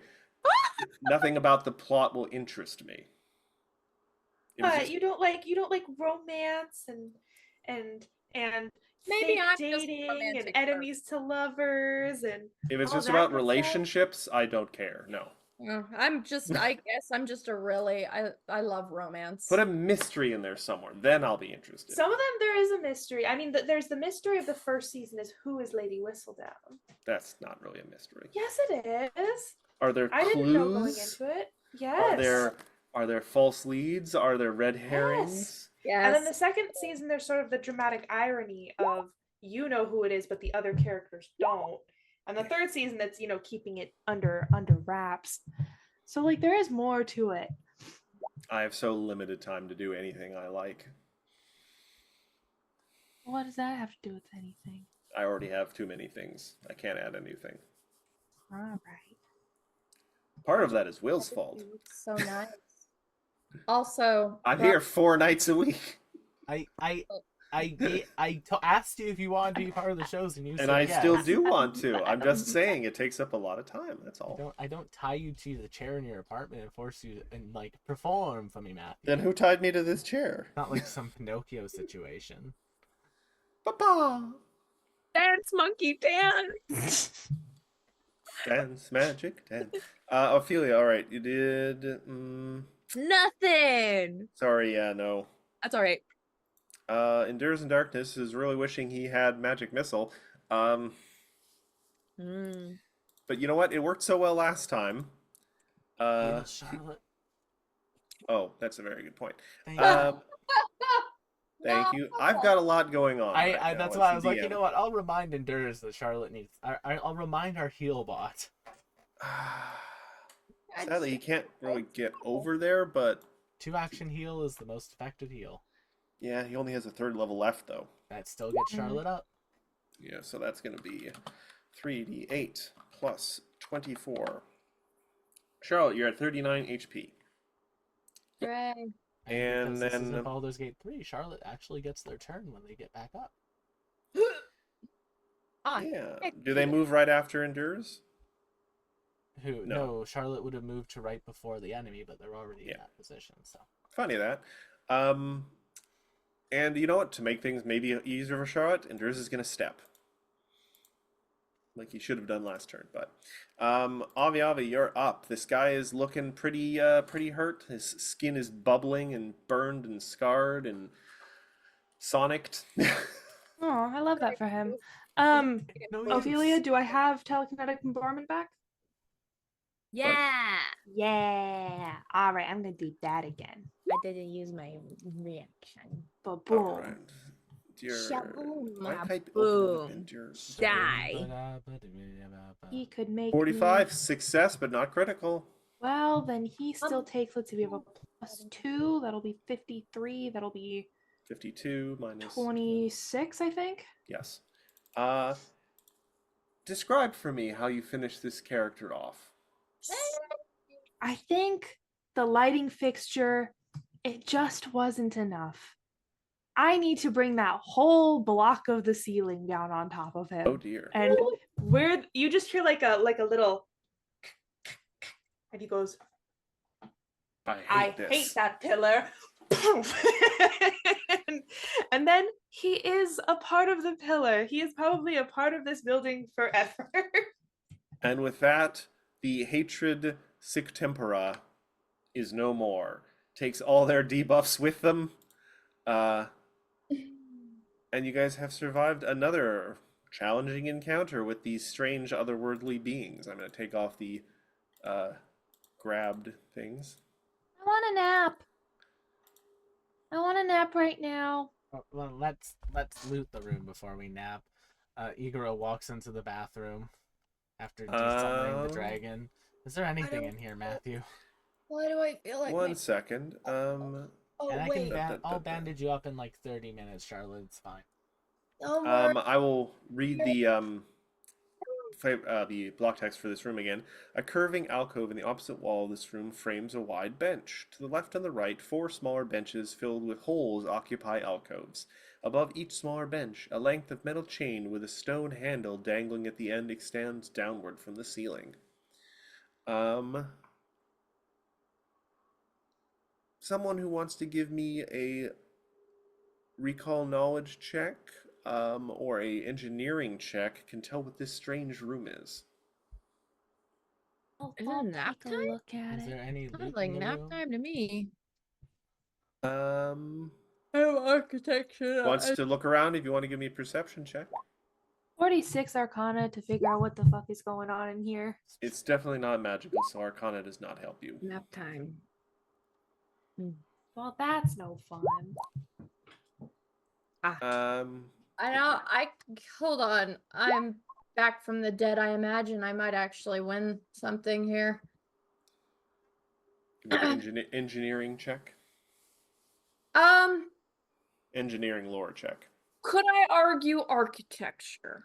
nothing about the plot will interest me. It was but just- you don't like romance and Maybe fake I'm just a dating and romantic enemies to lovers and if it's all just that about good stuff. relationships, I don't care. No. I guess I'm just a really. I love romance. Put a mystery in there somewhere. Then I'll be interested. some of them there is a mystery. I mean, there's the mystery of the first season is who is Lady Whistledown. That's not really a mystery. Yes, it is. Are there I clues? didn't know going into it. Yes. Are there false leads? Are there red herrings? yes. And then the second season, there's sort of the dramatic irony of you know who it is, but the other characters don't. And the third season, that's keeping it under wraps. So like there is more to it. I have so limited time to do anything I like. What does that have to do with anything? I already have too many things. I can't add a new thing. All right. Part of that is Will's fault. So nice. Also, I'm here 4 nights a week, I asked you if you wanted to be part of the shows, and you said and I yes. still do want to. I'm just saying it takes up a lot of time. That's I all. don't tie you to the chair in your apartment and force you to and like perform for me, Matthew. Then who tied me to this chair? Not like some Pinocchio situation. Papa. Dance, monkey, dance. Dance, magic, dance. Ophelia, all right, you did. Nothing. Sorry, yeah, no. That's all right. Endures in Darkness is really wishing he had Magic Missile. Um, Mm. but you know what? It worked so well last time. Heal Charlotte. Oh, that's a very good point. Thank you. Thank you. I've got a lot going on. right now That's as why I the was like, you DM. know what? I'll remind Endurance that Charlotte needs. I'll remind our heal bot. Sadly, he can't really get over there, but 2-action heal is the most effective heal. yeah, he only has a 3rd level left, though. That still gets Charlotte up. Yeah, so that's going to be 3d8 plus 24. Charlotte, you're at 39 HP. Hooray. And because this is in then- Baldur's Gate 3, Charlotte actually gets their turn when they get back up. Ah, Yeah. heck Do they yeah. move right after Endures? Who? No. No, Charlotte would have moved to right before the enemy, but they're already in Yeah. that position. So Funny that. And you know what? To make things maybe easier for Charlotte, Endures is going to step. Like he should have done last turn, but Avi, you're up. This guy is looking pretty hurt. His skin is bubbling and burned and scarred and sonicked. Oh, I love that for him. No Ophelia, use. do I have telekinetic empowerment back? Yeah. Yeah. All right, I'm gonna do that again. I didn't use my reaction. But boom. All right. Dear, Shaboom, why can't I open boom. the Endures? Die. He could make 45 me... success, but not critical. Well, then he still takes. Let's see, we have a +2. That'll be 53. That'll be 52 minus 26, I think. Yes. Describe for me how you finish this character off. I think the lighting fixture, it just wasn't enough. I need to bring that whole block of the ceiling down on top of him. Oh dear. And where you just hear like a little, and he goes, I hate this. that pillar. and then he is a part of the pillar. He is probably a part of this building forever. And with that, the hatred sic tempora is no more. Takes all their debuffs with them. And you guys have survived another challenging encounter with these strange otherworldly beings. I'm going to take off the grabbed things. I want a nap. I want a nap right now. Well, let's loot the room before we nap. Igoro walks into the bathroom after desummoning the dragon. Is there anything in here, Matthew? Why do I feel like One second. Oh And I wait, can I'll bandage you up in like 30 minutes, Charlotte. It's fine. no more. I will read the block text for this room again. A curving alcove in the opposite wall of this room frames a wide bench. To the left and the right, 4 smaller benches filled with holes occupy alcoves. Above each smaller bench, a length of metal chain with a stone handle dangling at the end extends downward from the ceiling. Someone who wants to give me a recall knowledge check or a engineering check can tell what this strange room is. I'll Is it nap take a time? look at Is it. there any Sounds loot like in the nap room? time to me. Architecture. Wants to look around if you want to give me a perception check. 46 Arcana to figure out what the fuck is going on in here. It's definitely not magical, so Arcana does not help you. Nap time. Well, that's no fun. I know. Hold on. I'm back from the dead. I imagine I might actually win something here. Give me an engineering check. Engineering lore check. Could I argue architecture?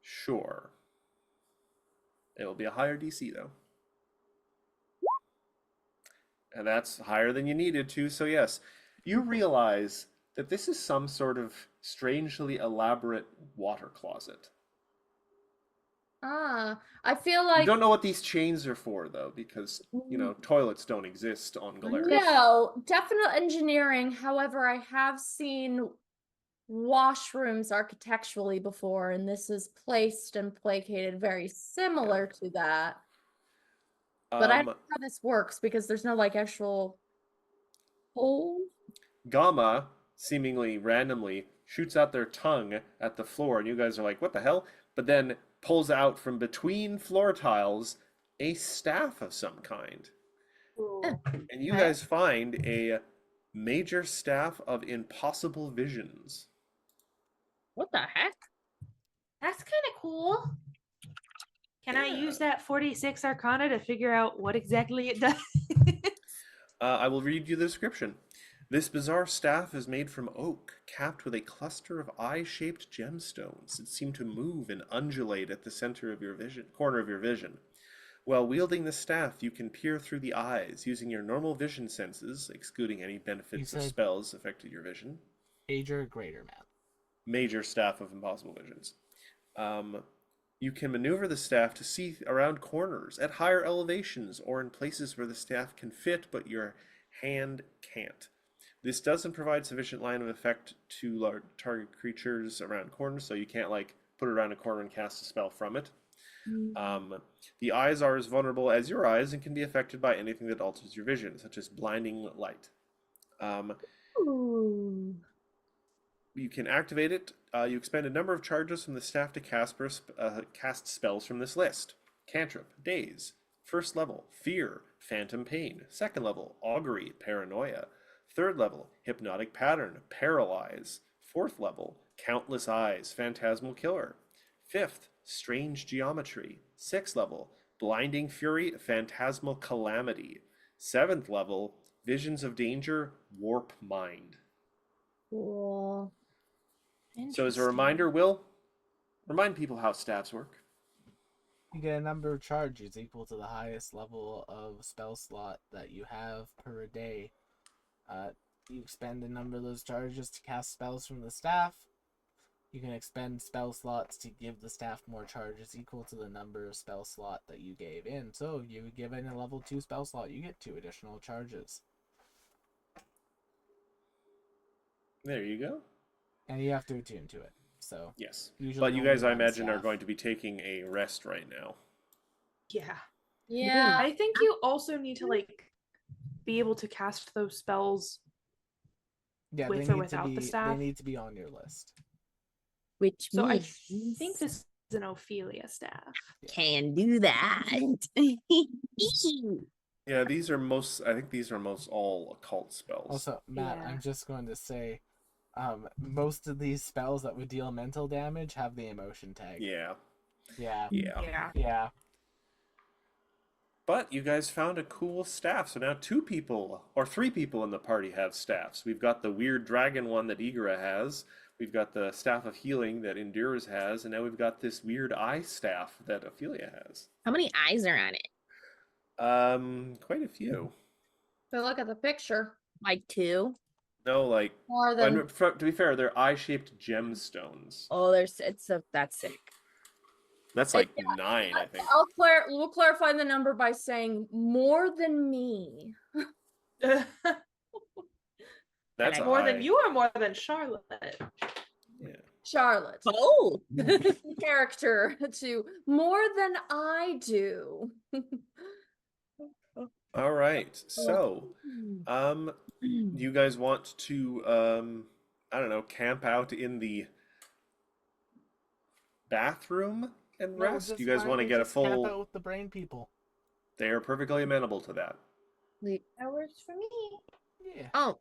Sure. It'll be a higher DC though. And that's higher than you needed to, so yes. You realize that this is some sort of strangely elaborate water closet. I feel You like don't know what these chains are for though, because, toilets don't exist on Galeria. no, definite engineering. However, I have seen washrooms architecturally before, and this is placed and placated very similar to that. But I don't know how this works because there's no like actual hole. Gamma, seemingly randomly, shoots out their tongue at the floor, and you guys are like, what the hell? But then pulls out from between floor tiles a staff of some kind. And you Okay. guys find a major staff of impossible visions. What the heck? That's kind of cool. Can I use that 46 Arcana to figure out what exactly it does? I will read you the description. This bizarre staff is made from oak, capped with a cluster of eye-shaped gemstones that seem to move and undulate at the center of your vision, corner of your vision. While wielding the staff, you can peer through the eyes using your normal vision senses, excluding any benefits of said- spells affecting your vision. Major or greater, man. Major staff of impossible visions. You can maneuver the staff to see around corners, at higher elevations, or in places where the staff can fit but your hand can't. This doesn't provide sufficient line of effect to large target creatures around corners, so you can't like put it around a corner and cast a spell from it. The eyes are as vulnerable as your eyes and can be affected by anything that alters your vision, such as blinding light. Ooh. You can activate it. You expend a number of charges from the staff to cast spells from this list. Cantrip, Daze. First level, Fear, Phantom Pain. Second level, Augury, Paranoia. Third level, Hypnotic Pattern, Paralyze. Fourth level, Countless Eyes, Phantasmal Killer. Fifth, Strange Geometry. Sixth level, Blinding Fury, Phantasmal Calamity. Seventh level, Visions of Danger, Warp Mind. Cool. So as a reminder, Will, remind people how staffs work. You get a number of charges equal to the highest level of spell slot that you have per day. You expend a number of those charges to cast spells from the staff. You can expend spell slots to give the staff more charges equal to the number of spell slot that you gave in. So you give in a level 2 spell slot, you get 2 additional charges. There you go. And you have to attune to it. So Yes. usually But you only guys, I one imagine, are staff. going to be taking a rest right now. Yeah. Yeah. I think you also need to like be able to cast those spells. Yeah, with they or need without to the be, staff? They need to be on your list. Which So I means think this is an Ophelia staff. can do that. Yeah, these are most. I think these are most all occult spells. Also, Matt, Yeah. I'm just going to say, most of these spells that would deal mental damage have the emotion tag. Yeah. Yeah. Yeah. Yeah. But you guys found a cool staff, so now 2 people or 3 people in the party have staffs. We've got the weird dragon one that Igora has. We've got the staff of healing that Endures has, and now we've got this weird eye staff that Ophelia has. How many eyes are on it? Quite a few. But look at the picture. Like 2? No, like More than to be fair, they're eye-shaped gemstones. Oh, that's sick. That's like 9, I think. we'll clarify the number by saying more than me. That's like more eye. than you or more than Charlotte? Yeah. Charlotte. Oh. Character to more than I do. All right. So, you guys want to I don't know, camp out in the bathroom and No, rest? just You guys why want to don't get a just camp full out with the brain people. They are perfectly amenable to that. That works for me. Yeah. Oh,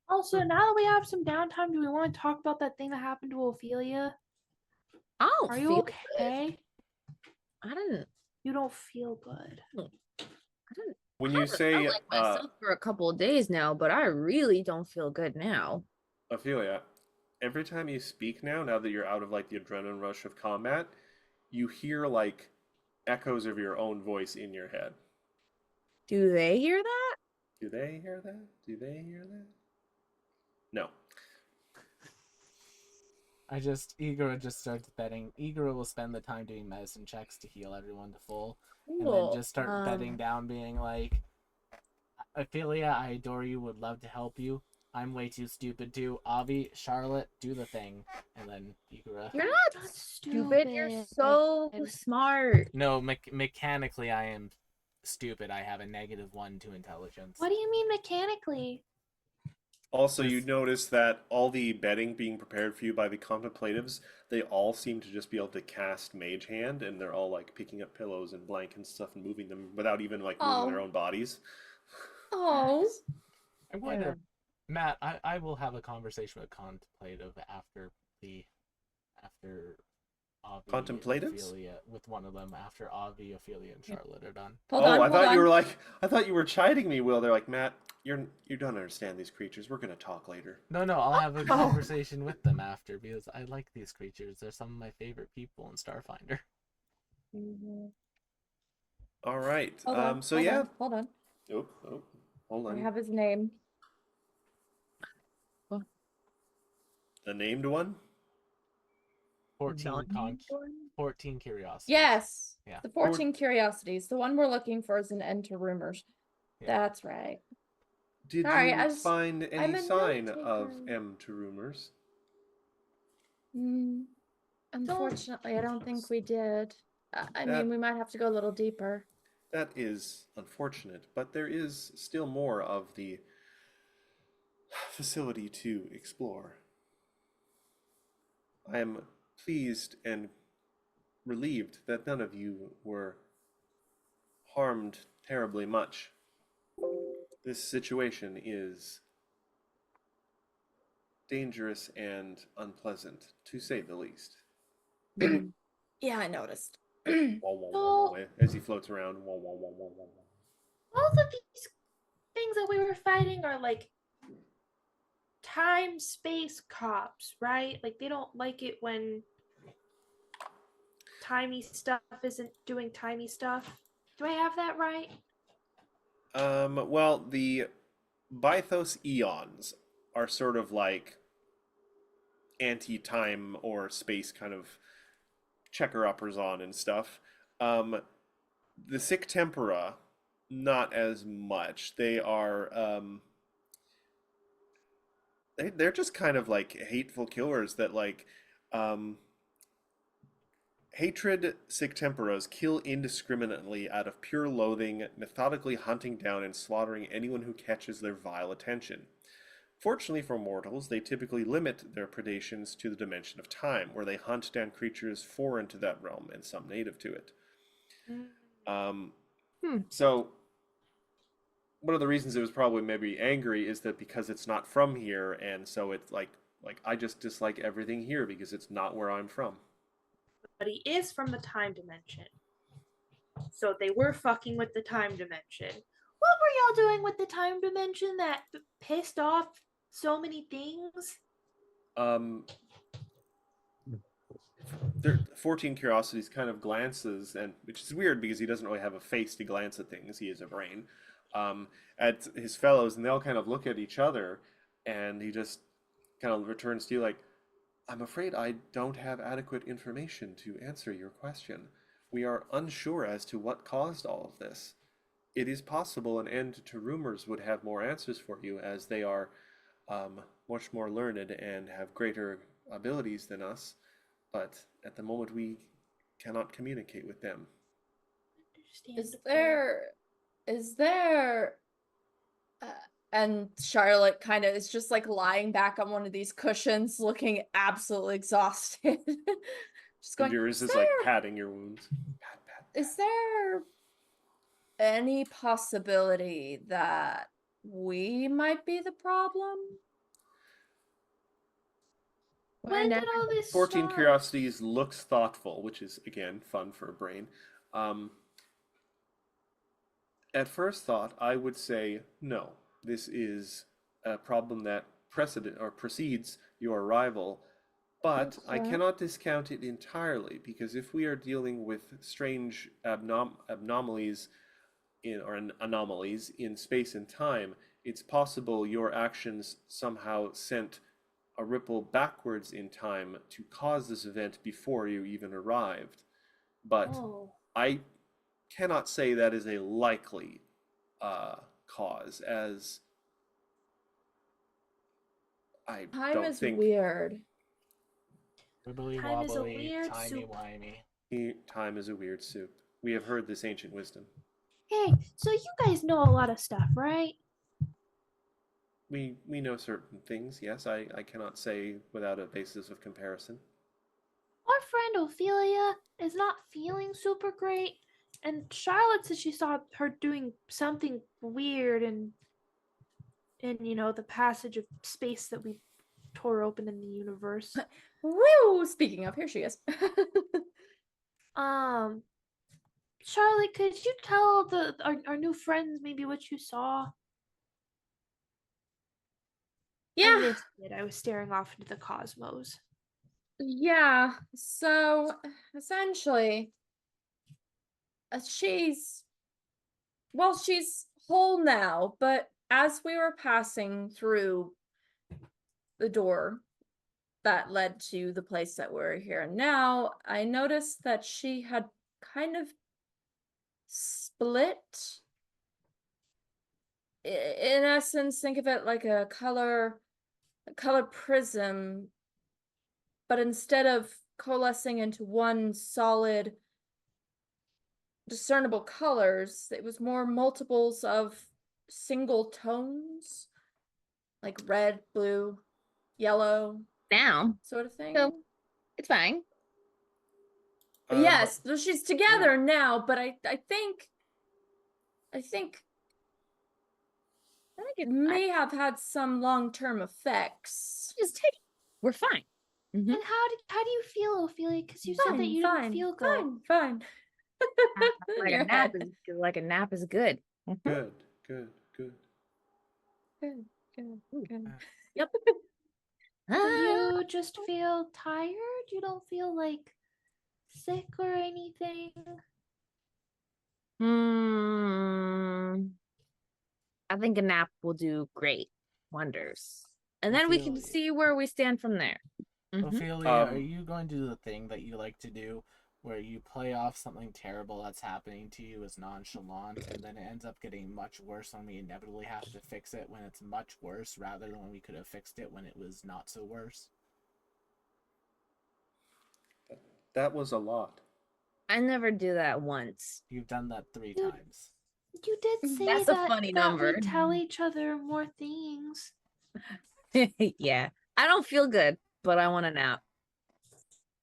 Also, now that we have some downtime, do we want to talk about that thing that happened to Ophelia? oh, Are you feel okay? I didn't. You don't feel good. I didn't. When I you haven't say felt like myself for a couple of days now, but I really don't feel good now. Ophelia, every time you speak now that you're out of like the adrenaline rush of combat, you hear like echoes of your own voice in your head. Do they hear that? Do they hear that? Do they hear that? No. Igor just starts betting. Igor will spend the time doing medicine checks to heal everyone to full. And Cool. then just start betting down, being like, Ophelia, I adore you, would love to help you. I'm way too stupid too. Avi, Charlotte, do the thing, and then Igura. You're not stupid. You're so smart. No, mechanically I am stupid. I have a -1 to intelligence. What do you mean mechanically? Also, you notice that all the bedding being prepared for you by the contemplatives, they all seem to just be able to cast Mage Hand, and they're all like picking up pillows and blankets and stuff and moving them without even like moving their own bodies. Oh, I'm going Yeah. to Matt. I will have a conversation with contemplative after Avi Contemplatives? and Ophelia, with one of them after Avi, Ophelia, and Charlotte are done. hold Oh, on, I hold thought on. you were like, I thought you were chiding me, Will. They're like, Matt, you don't understand these creatures. We're gonna talk later. No, I'll have a conversation with them after because I like these creatures. They're some of my favorite people in Starfinder. All right. Hold on, So hold yeah. on, hold on. Oh, hold I on. have his name. The named one? 14 curiosities. Yes. Yeah. The 14 Curiosities. The one we're looking for is an end to rumors. Yeah. That's right. Did Sorry, you I was- find I'm any a sign note of taker. M to rumors? Unfortunately, I don't think we did. I That- mean, we might have to go a little deeper. That is unfortunate, but there is still more of the facility to explore. I am pleased and relieved that none of you were harmed terribly much. This situation is dangerous and unpleasant, to say the least. Yeah, I noticed. Wah, wah, wah, wah, as he floats around. Wah, wah, wah, wah, wah, wah. Both of these things that we were fighting are like time space cops, right? Like they don't like it when timey stuff isn't doing timey stuff. Do I have that right? Well, the Bythos Eons are sort of like anti-time or space kind of checker-uppers on and stuff. The Sick Tempora, not as much. They are they're just kind of like hateful killers that like hatred sick temporas kill indiscriminately out of pure loathing, methodically hunting down and slaughtering anyone who catches their vile attention. Fortunately for mortals, they typically limit their predations to the dimension of time, where they hunt down creatures foreign to that realm and some native to it. So one of the reasons it was probably maybe angry is that because it's not from here, and so it's like I just dislike everything here because it's not where I'm from. But he is from the time dimension. So they were fucking with the time dimension. What were y'all doing with the time dimension that pissed off so many things? There, 14 Curiosities kind of glances, and which is weird because he doesn't really have a face to glance at things. He is a brain. At his fellows, and they all kind of look at each other, and he just kind of returns to you like, I'm afraid I don't have adequate information to answer your question. We are unsure as to what caused all of this. It is possible an end to rumors would have more answers for you, as they are much more learned and have greater abilities than us, but at the moment we cannot communicate with them. Is there and Charlotte kind of is just like lying back on one of these cushions looking absolutely exhausted. Just going, Yours "Is is like there- patting your wounds. Pat, pat. is there any possibility that we might be the problem?" When did all this 14 start? Curiosities looks thoughtful, which is, again, fun for a brain. At first thought, I would say no. This is a problem that precedes your arrival, but I Okay. cannot discount it entirely, because if we are dealing with strange anomalies in space and time, it's possible your actions somehow sent a ripple backwards in time to cause this event before you even arrived. But Oh. I cannot say that is a likely cause, as I Time don't is think weird. Wibbly Time is a wobbly, weird timey soup. wimey. time is a weird soup. We have heard this ancient wisdom. Hey, so you guys know a lot of stuff, right? We know certain things, yes. I cannot say without a basis of comparison. Our friend Ophelia is not feeling super great, and Charlotte said she saw her doing something weird in the passage of space that we tore open in the universe. Woo! Speaking of, here she is. um, Charlotte, could you tell our new friends maybe what you saw? I Yeah, missed it. I was staring off into the cosmos. yeah. So essentially, she's whole now, but as we were passing through the door that led to the place that we're here now, I noticed that she had kind of split. In essence, think of it like a color prism, but instead of coalescing into one solid discernible colors, it was more multiples of single tones, like red, blue, yellow, Now, sort of thing. so it's fine. But yes, so she's together now, but I think it may have had some long-term effects. Just take it. We're fine. Mhm. And how do you feel, Ophelia? Because you said that you didn't feel good. Fine. Like a nap is like a nap is good. Mhm. Good, good, good. Good. Yep. Do you just feel tired? You don't feel like sick or anything? I think a nap will do great wonders. And then we can Ophelia. see where we stand from there. Mhm. Ophelia, are you going to do the thing that you like to do where you play off something terrible that's happening to you as nonchalant, and then it ends up getting much worse when we inevitably have to fix it when it's much worse, rather than when we could have fixed it when it was not so worse? That was a lot. I never do that once. You've done that 3 Dude. times. You did say That's a that, funny that number. we tell each other more things. Yeah. I don't feel good, but I want a nap.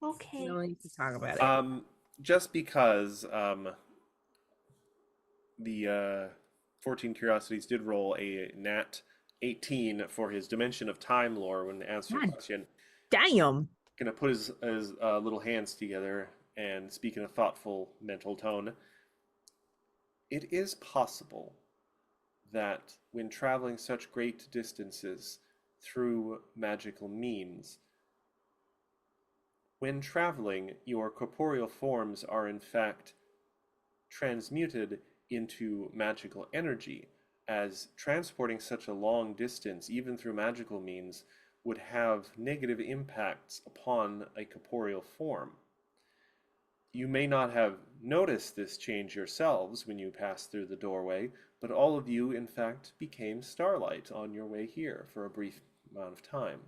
Okay. No need to talk about it. Just because the 14 Curiosities did roll a nat 18 for his Dimension of Time lore when answering the God. question. Damn. Gonna put his little hands together and speak in a thoughtful mental tone. It is possible that when traveling such great distances through magical means, when traveling, your corporeal forms are in fact transmuted into magical energy, as transporting such a long distance, even through magical means, would have negative impacts upon a corporeal form. You may not have noticed this change yourselves when you passed through the doorway, but all of you, in fact, became starlight on your way here for a brief amount of time,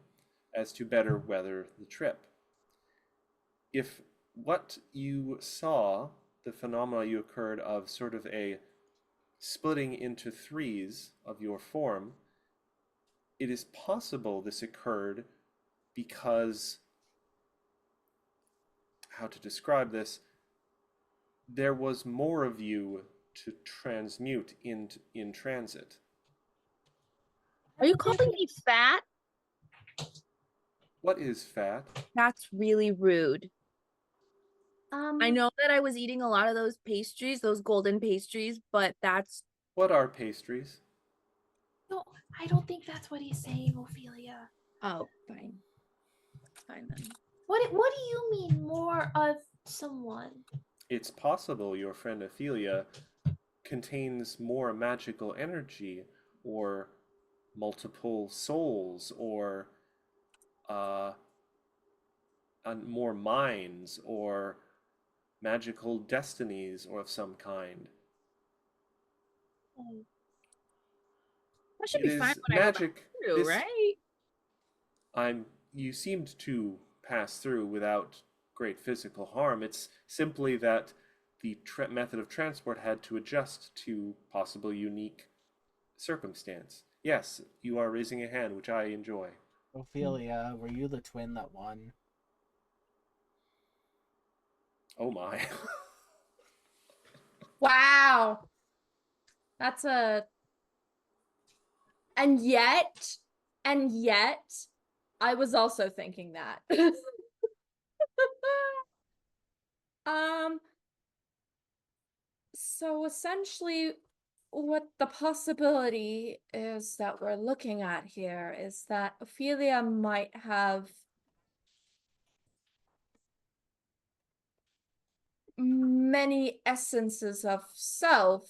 as to better weather the trip. If what you saw, the phenomena you occurred of sort of a splitting into threes of your form, it is possible this occurred because, how to describe this, there was more of you to transmute in transit. Are you calling me fat? What is fat? That's really rude. I know that I was eating a lot of those pastries, those golden pastries, but that's What are pastries? No, I don't think that's what he's saying, Ophelia. Oh, fine. Fine then. What do you mean more of someone? It's possible your friend Ophelia contains more magical energy, or multiple souls, or more minds, or magical destinies, or of some kind. that should It be fine is when I go back magic. through, right? You seemed to pass through without great physical harm. It's simply that the method of transport had to adjust to possible unique circumstance. Yes, you are raising a hand, which I enjoy. Ophelia, were you the twin that won? Oh my. Wow. That's a and yet I was also thinking that. um so essentially what the possibility is that we're looking at here is that Ophelia might have many essences of self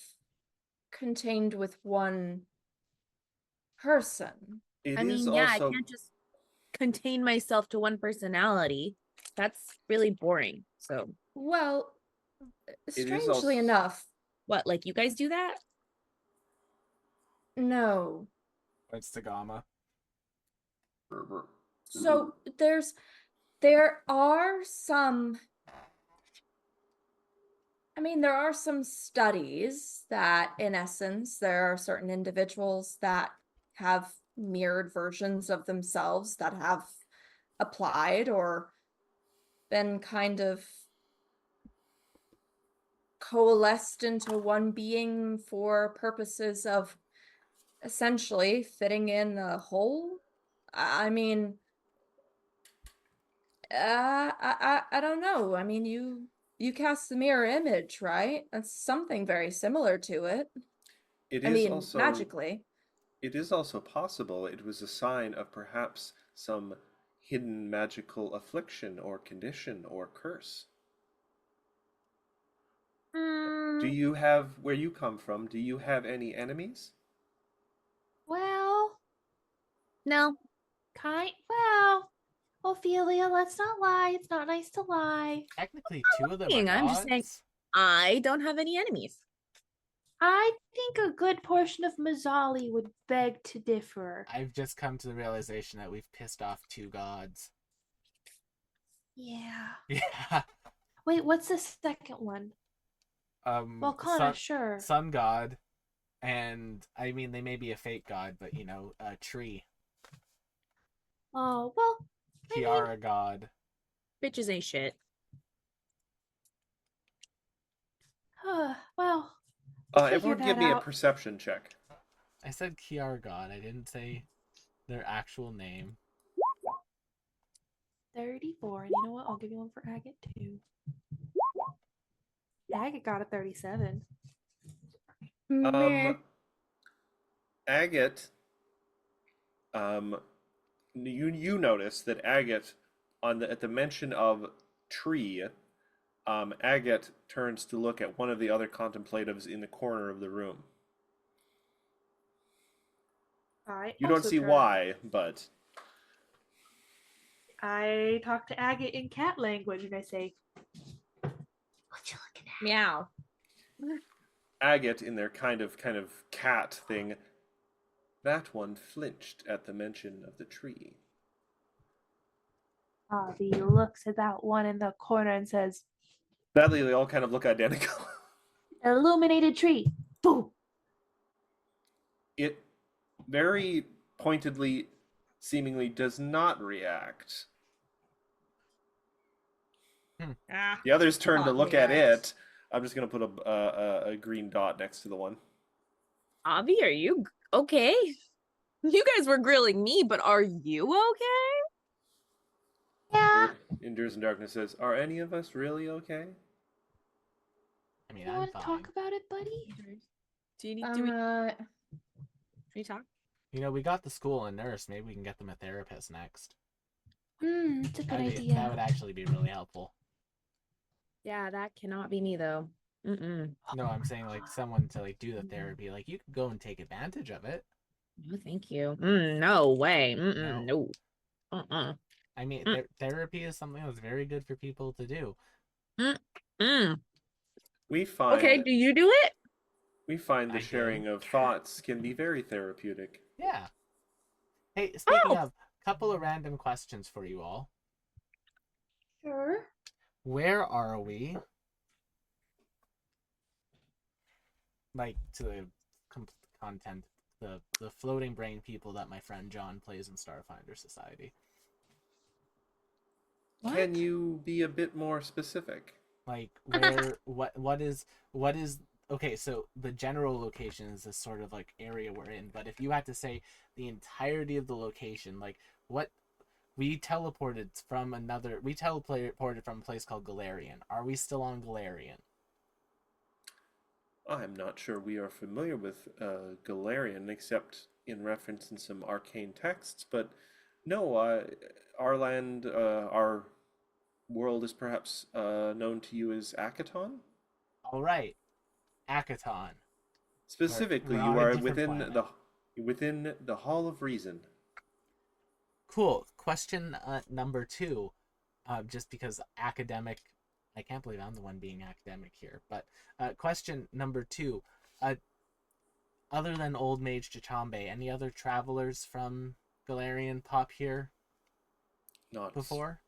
contained with one person. It I is mean, yeah, I also can't just contain myself to one personality. That's really boring. So, Well, it is strangely also enough, what, like you guys do that? no. It's Tagama. So there are some there are some studies that in essence there are certain individuals that have mirrored versions of themselves that have applied or been kind of coalesced into one being for purposes of essentially fitting in a whole. I mean, I don't know. I mean, you cast the mirror image, right? That's something very similar to it. it I is mean, also magically. it is also possible it was a sign of perhaps some hidden magical affliction or condition or curse. Do you have, where you come from, do you have any enemies? Well, No. well, Ophelia, let's not lie. It's not nice to lie. Technically, two of them are I'm just saying gods. I don't have any enemies. I think a good portion of Mazzali would beg to differ. I've just come to the realization that we've pissed off two gods. Yeah. Yeah. Wait, what's the second one? Well, Connor, sure. Sun god, and I mean they may be a fake god, but you know, a tree. Oh, well, I mean, Kiara god. Bitches ain't shit. well, we'll figure Everyone give that me a out. perception check. I said Kiara god. I didn't say their actual name. 34. And you know what? I'll give you one for Agate too. Agate got a 37. Meh. Agate, you notice that Agate, at the mention of tree, Agate turns to look at one of the other contemplatives in the corner of the room. You don't see why, but I talk to Agate in cat language and I say, "What you looking at?" Meow. Agate, in their kind of cat thing, that one flinched at the mention of the tree. Avi looks at that one in the corner and says, Sadly, they all kind of look identical. "Illuminated tree." Boom. It very pointedly, seemingly does not react. The others turn to look at it. I'm just going to put a green dot next to the one. Avi, are you okay? You guys were grilling me, but are you okay? Yeah. Endures in Darkness says, "Are any of us really okay?" I mean, You I'm want to fine. talk about it, buddy? Do you need should we talk? You know, we got the school and nurse. Maybe we can get them a therapist next. It's a good That idea. would actually be really helpful. Yeah, that cannot be me though. No, I'm saying like someone to like do the therapy. Like you could go and take advantage of it. No, thank you. No way. No. No. I mean, therapy is something that's very good for people to do. We find Okay, do you do it? we find the I do. sharing of thoughts can be very therapeutic. Yeah. Hey, speaking of, couple of random questions for you all. Sure. Where are we? Like to the content, the floating brain people that my friend John plays in Starfinder Society. Can you be a bit more specific? Like where what is okay, so the general location is this sort of like area we're in, but if you had to say the entirety of the location, like what we teleported from a place called Galarian. Are we still on Galarian? I'm not sure we are familiar with Galarian, except in reference in some arcane texts, but no, our land, our world is perhaps known to you as Akaton? All right, Akaton. Specifically, we're you on a are different planet. within the Hall of Reason. Cool. Question number 2. Just because academic, I can't believe I'm the one being academic here. But question number 2. Other than Old Mage Jachambe, any other travelers from Galarian pop here Not before?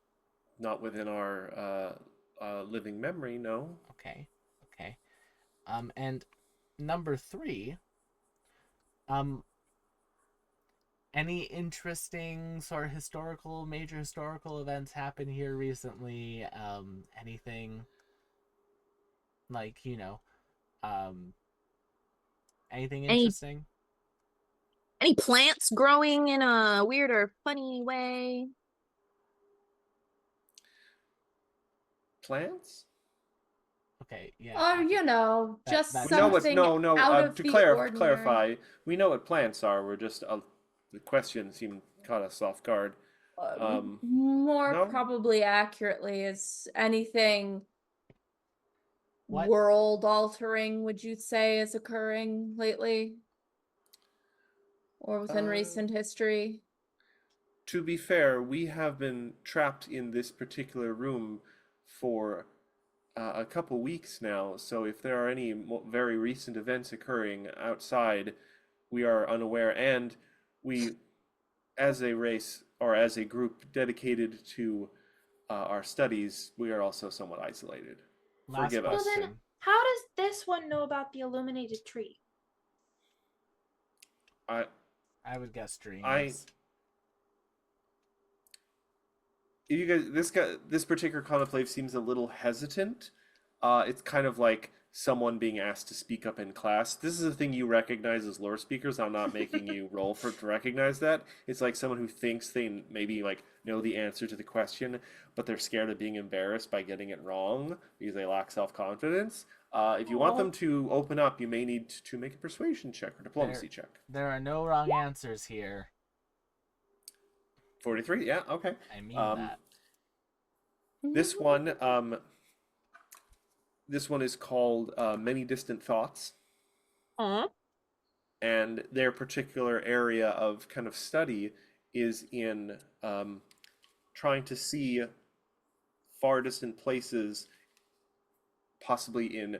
not within our living memory, no. Okay. And number 3. Any interesting sort of major historical events happen here recently? Anything like, anything Any interesting? any plants growing in a weird or funny way? Okay, Or yeah. just That's We know what, something out of to the clarify, we know what plants are. We're just, the question seemed caught us off guard. More no? probably accurately is anything What? world altering, would you say, is occurring lately? Or within recent history? To be fair, we have been trapped in this particular room for a couple weeks now, so if there are any very recent events occurring outside, we are unaware, and we, as a race or as a group dedicated to our studies, we are also somewhat isolated. Last Forgive us. Well, then, question. how does this one know about the illuminated tree? I would guess dreams. You guys, this particular conclave seems a little hesitant. It's kind of like someone being asked to speak up in class. This is a thing you recognize as lore speakers. I'm not making you roll for to recognize that. It's like someone who thinks they maybe like know the answer to the question, but they're scared of being embarrassed by getting it wrong because they lack self-confidence. If you want them to open up, you may need to make a persuasion check or diplomacy check. There are no wrong answers here. 43, yeah, okay. I mean that. This one is called Many Distant Thoughts. And their particular area of kind of study is in trying to see far distant places, possibly in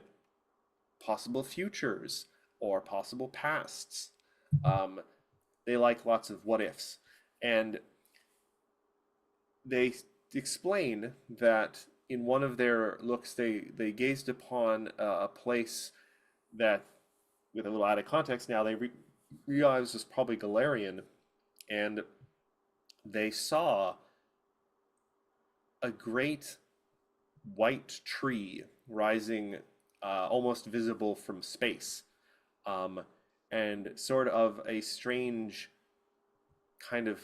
possible futures or possible pasts. They like lots of what ifs. And they explain that in one of their looks, they gazed upon a place that, with a little added context now, they realized was probably Galarian, and they saw a great white tree rising almost visible from space, and sort of a strange kind of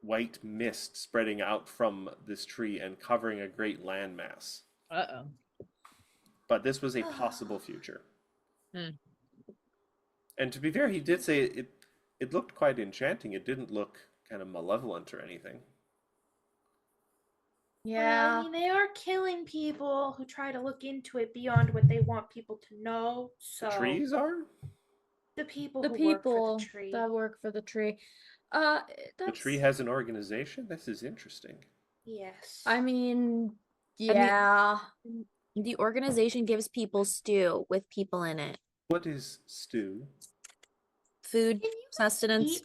white mist spreading out from this tree and covering a great landmass. Uh-oh. But this was a possible future. Hmm. And to be fair, he did say it looked quite enchanting. It didn't look kind of malevolent or anything. Yeah. I mean, they are killing people who try to look into it beyond what they want people to know. So The trees are? the people The who people work for the tree. that work for the tree. The tree has an organization? This is interesting. Yes. I mean, yeah. The organization gives people stew with people in it. What is stew? Food, Can you sustenance. eat?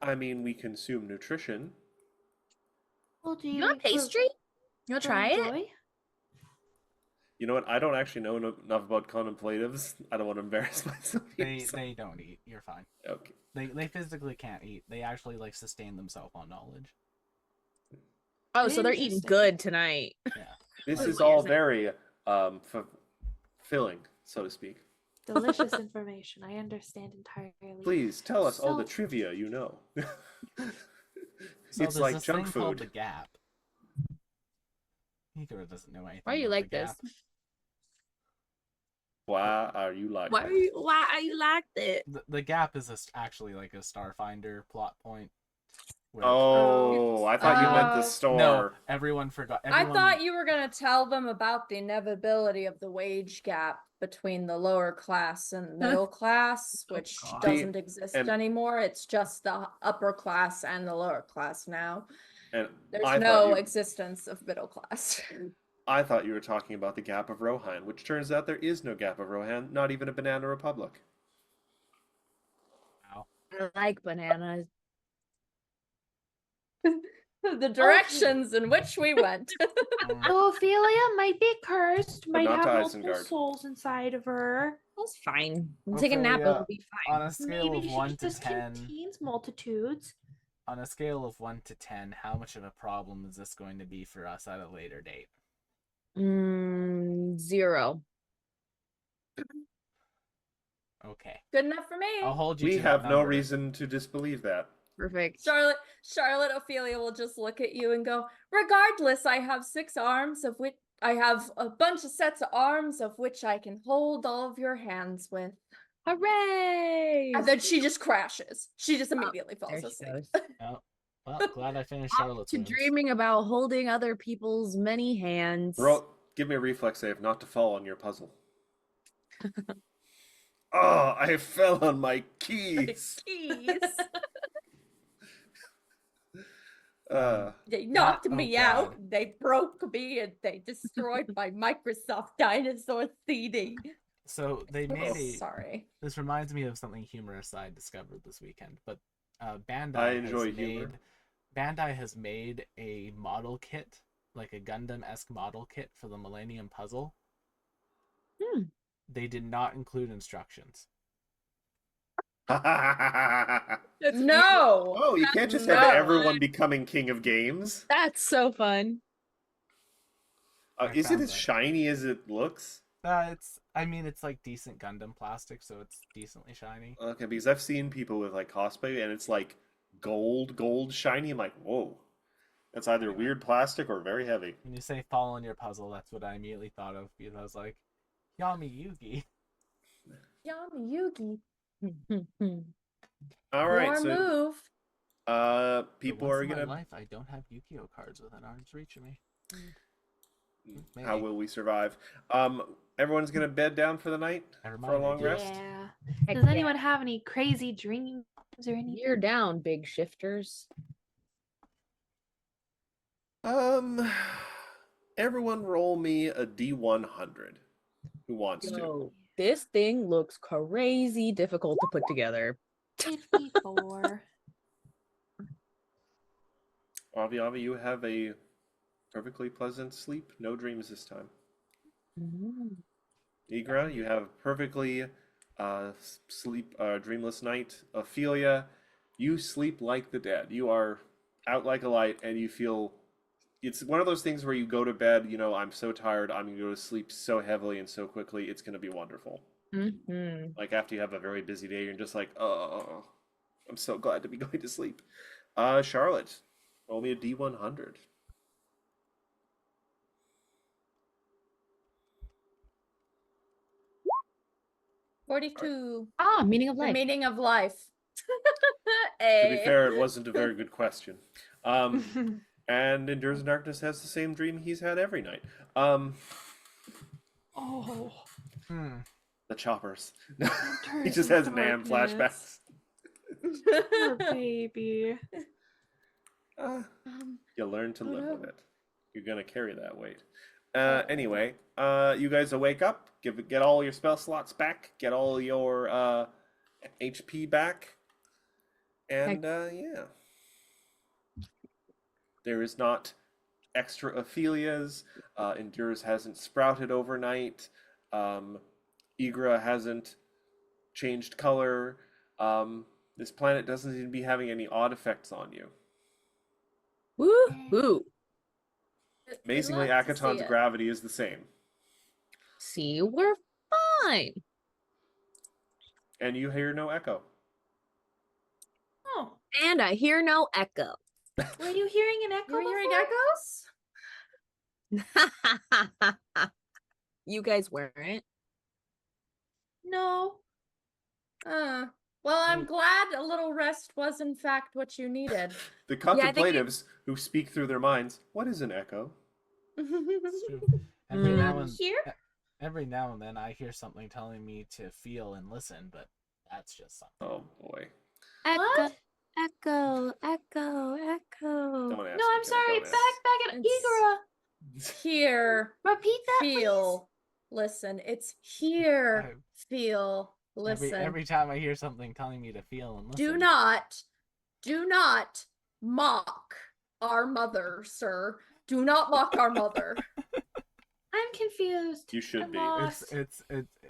I mean, we consume nutrition. Well, do You want eat for- pastry? You want to for try it? joy? You know what? I don't actually know enough about contemplatives. I don't want to embarrass myself. here, so- They don't eat. You're fine. Okay. They physically can't eat. They actually like sustain themselves on knowledge. Oh, so they're eating Interesting. good tonight. Yeah. This Like is what you're all saying. very filling, so to speak. Delicious information. I understand entirely. Please tell us all the So- trivia you know. So It's there's like this junk thing called the food. Gap. Hikaru doesn't know anything. Why are you about like the this? Gap. Why are you like Why that? are you like that? The Gap is actually like a Starfinder plot point. where- Oh, I thought you meant the Oh. store. no! Everyone forgot. Everyone, I thought you were gonna tell them about the inevitability of the wage gap between the lower class and middle class, which God. doesn't exist and- anymore. It's just the upper class and the lower class now. And There's I no thought existence of middle class. I thought you were talking about the Gap of Rohan, which turns out there is no Gap of Rohan, not even a Banana Republic. Wow. I like bananas. The directions in which we went. Mm, So Ophelia might be cursed, might not have to multiple Isengard. souls inside of her. That's fine. I'm taking a nap. Ophelia, It'll be fine. on a scale Maybe of she 1 to just 10, contains multitudes. on a scale of 1 to 10, how much of a problem is this going to be for us at a later date? 0. Okay, Good enough for me. I'll hold you. We to that have no number. reason to disbelieve that. Perfect. Charlotte Ophelia will just look at you and go, regardless, I have 6 arms of which I have a bunch of sets of arms of which I can hold all of your hands with. Hooray! And then she just crashes. She just immediately There falls she asleep. goes. Oh, well, glad I finished Off Charlotte's to wounds. dreaming about holding other people's many hands. Give me a reflex save not to fall on your puzzle. Oh, I fell on my keys. Keys. They knocked oh me God. out. They broke me and they destroyed my Microsoft dinosaur seeding. So they made Oh, a. sorry. This reminds me of something humorous I discovered this weekend. But Bandai I enjoy has humor. Bandai has made a model kit, like a Gundam-esque model kit for the Millennium Puzzle. Hmm. They did not include instructions. No. Oh, you can't just No. have everyone becoming king of games. That's so fun. I Is it found as that. shiny as it looks? It's like decent Gundam plastic, so it's decently shiny. Okay, because I've seen people with like cosplay and it's like gold shiny. I'm like, whoa. That's either weird plastic or very heavy. When you say fall on your puzzle, that's what I immediately thought of because I was like, Yami Yugi. Yami Yugi. All right, More so move. For people once are in my gonna. life, I don't have Yu-Gi-Oh cards within arm's reach of me. How Maybe. will we survive? Everyone's gonna bed down for the night Never for a mind, I long do. rest. Yeah. Heck Does yeah. anyone have any crazy dreams or anything? You're down, big shifters. Everyone roll me a D100. Who wants to? Yo, this thing looks crazy difficult to put together. 54. Avi, you have a perfectly pleasant sleep. No dreams this time. Mm. Igra, you have a perfectly dreamless night. Ophelia, you sleep like the dead. You are out like a light, and you feel. It's one of those things where you go to bed, I'm so tired, I'm going to go to sleep so heavily and so quickly, it's going to be wonderful. Mm-hmm. Like after you have a very busy day, you're just like, oh, I'm so glad to be going to sleep. Charlotte, roll me a D100. 42. Ah, meaning of The life. meaning of life. To be A. fair, it wasn't a very good question. And Endures in Darkness has the same dream he's had every night. Oh. Hmm. The choppers. he Endures just in has Nan Darkness. flashbacks. Poor baby. You learn to Oh, live no. with it. You're gonna carry that weight. Anyway, you guys will wake up, get all your spell slots back, get all your HP back, And yeah. There is not extra Ophelias. Endurus hasn't sprouted overnight. Igra hasn't changed color. This planet doesn't seem to be having any odd effects on you. Woo! We'd Amazingly, love to see Akaton's it. gravity is the same. See, we're fine. And you hear no echo. Oh, And I hear no echo. were you hearing an echo? You were hearing before? echoes? You guys weren't. No. Well, I'm glad a little rest was in fact what you needed. The I think it- contemplatives who speak through their minds, what is an echo? It's true. Here? Every now and then, I hear something telling me to feel and listen, but that's just something. Oh boy. What? Echo. Don't ask No, me, I'm Kenna, sorry. don't Back at It's- Igora. Hear, Repeat that, feel, listen. It's hear, feel, listen. Every time I hear something telling me to feel and listen. Do not mock our mother, sir. Do not mock our mother. please. I'm confused. You should I'm be. lost. It's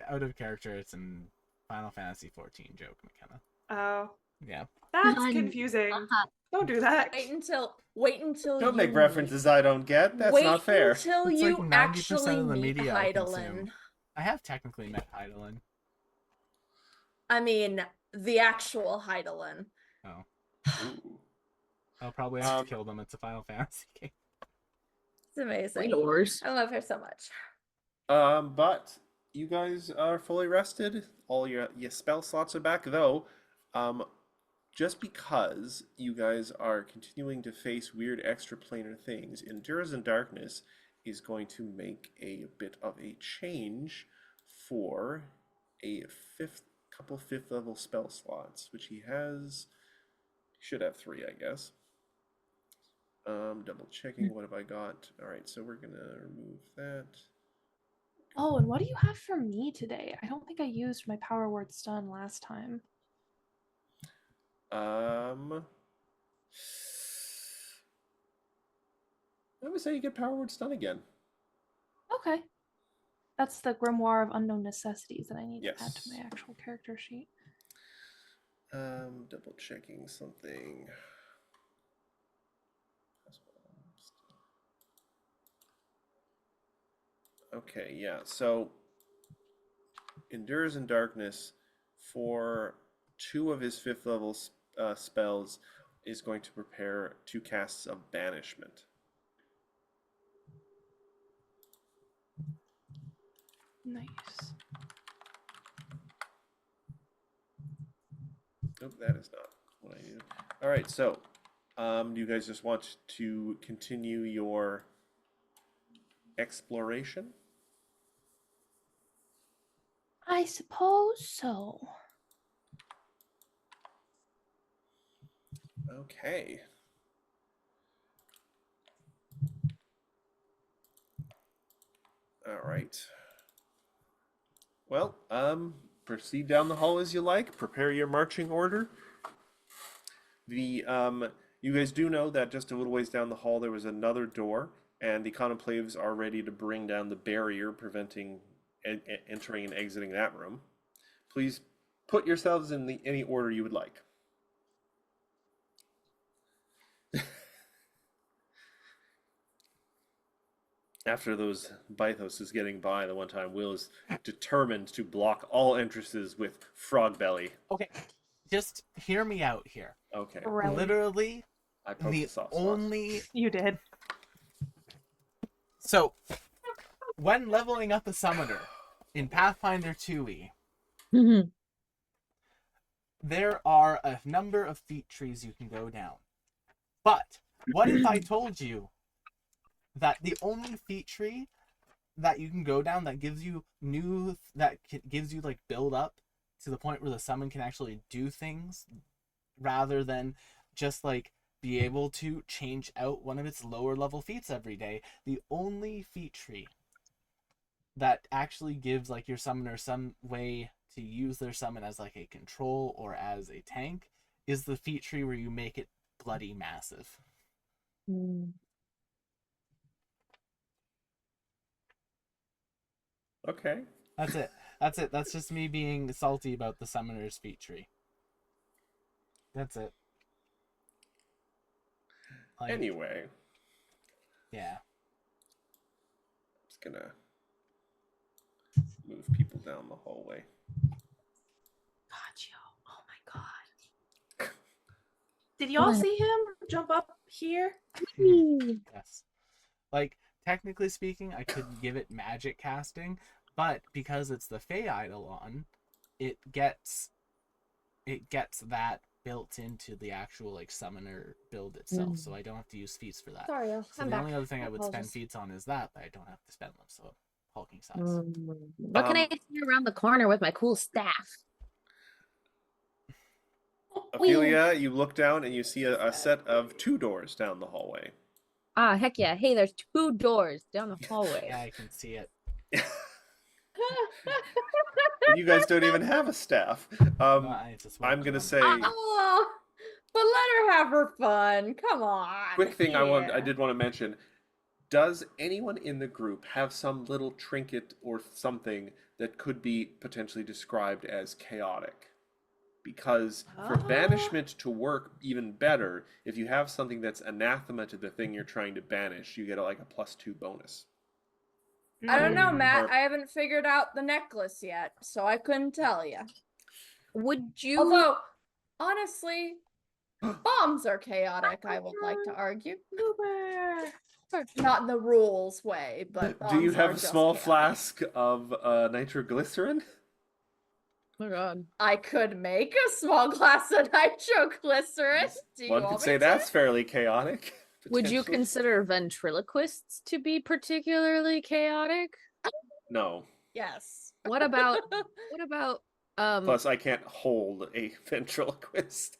out of character. It's in Final Fantasy 14 joke, McKenna. Oh, Yeah. that's None. confusing. Uh-huh. Don't do that. Wait until Don't you make references I don't get. That's wait not fair. until It's you like 90% actually of the meet media I Heidelin. consume. I have technically met Heidelin. I mean, the actual Heidelin. Oh. Ooh. I'll probably have Um, to kill them. It's a Final Fantasy game. It's amazing. Yours. I love her so much. But you guys are fully rested. All your spell slots are back, though. Just because you guys are continuing to face weird extraplanar things, Endures in Darkness is going to make a bit of a change for a couple fifth level spell slots, which he should have 3, I guess. Double checking, what have I got? All right, so we're gonna remove that. Oh, and what do you have for me today? I don't think I used my power word stun last time. I would say you get power word stun again. Okay. That's the Grimoire of Unknown Necessities that I need to add to Yes. my actual character sheet. Double checking something. Okay, yeah. So Endures in Darkness for 2 of his 5th level spells is going to prepare 2 casts of Banishment. Nice. Nope, that is not what I needed. All right, so do you guys just want to continue your exploration? I suppose so. Okay. All right. Well, proceed down the hall as you like. Prepare your marching order. You guys do know that just a little ways down the hall there was another door, and the contemplatives are ready to bring down the barrier preventing entering and exiting that room. Please put yourselves in any order you would like. After those Bythos is getting by the one time, Will is determined to block all entrances with Frog Belly. Okay, just hear me out here. Okay, Right. Literally, I poked the the soft spot. only You did. so when leveling up a summoner in Pathfinder 2e, there are a number of feat trees you can go down. But what if I told you that the only feat tree that you can go down that gives you gives you like build up to the point where the summon can actually do things rather than just like be able to change out one of its lower level feats every day, the only feat tree that actually gives like your summoner some way to use their summon as like a control or as a tank is the feat tree where you make it bloody massive. Okay. That's it. That's it. That's just me being salty about the summoner's feat tree. That's it. Like, Anyway, yeah. I'm just gonna move people down the hallway. Gotcha. Oh my god. Did y'all see him jump up here? Yes. Like, technically speaking, I could give it magic casting, but because it's the Fey Eidolon, it gets that built into the actual like summoner build itself, so I don't have to use feats for that. Sorry, So I'm the back. only other thing I would spend Apologies. feats on is that, but I don't have to spend them, so hulking size. What can I see around the corner with my cool staff? Ophelia, you look down and you see a set of 2 doors down the hallway. Ah, heck yeah. Hey, there's 2 doors down the hallway. Yeah, I can see it. You guys don't even have a staff. I just I'm walked gonna on. say, Oh, but let her have her fun. Come on. quick thing I Yeah. did want to mention. Does anyone in the group have some little trinket or something that could be potentially described as chaotic? Because for Ah. banishment to work even better, if you have something that's anathema to the thing you're trying to banish, you get like a +2 bonus. I don't know, Matt. Or- I haven't figured out the necklace yet, so I couldn't tell you. Would you? Although, honestly, bombs are chaotic, I would like to argue. Super. Not in the rules way, but Do you bombs have are a just small chaotic. flask of nitroglycerin? Oh god. I could make a small glass of nitroglycerin. Do you One want could me say to? that's fairly chaotic. Would you potentially. consider ventriloquists to be particularly chaotic? No. Yes. What about Plus, I can't hold a ventriloquist.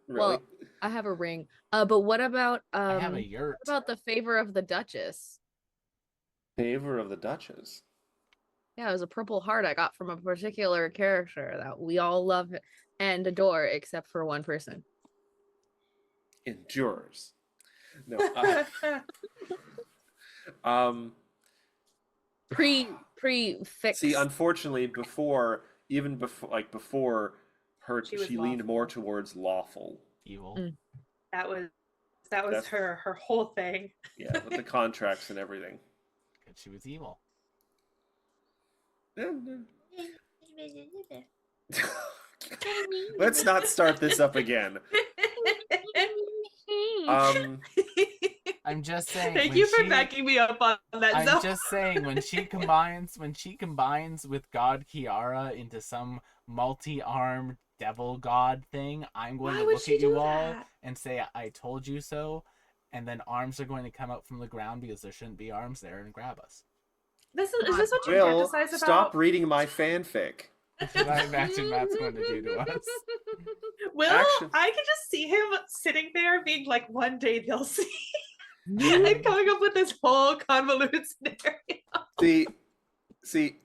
Really? well, I have a ring. But what about I have a yurt. what about the favor of the Duchess? Favor of the Duchess. Yeah, it was a purple heart I got from a particular character that we all love and adore, except for one person. Endures. No. Pre-fix. See, unfortunately, before her, She was she leaned more lawful. towards lawful. Evil. Mm. that was That's- her whole thing. Yeah, with the contracts and everything. Because she was evil. Let's not start this up again. I'm just saying. Thank when you for she- backing me up on that. I'm Zoe. just saying when she combines with God Kiara into some multi-armed devil god thing, I'm going Why to would look she at you do all that? and say I told you so, and then arms are going to come out from the ground because there shouldn't be arms there and grab us. Is this what you Will, fantasize about? stop reading my fanfic. That's what I imagine Matt's going to do to us. Will, Action. I can just see him sitting there being like, one day they'll see. And coming up with this whole convoluted scenario. See,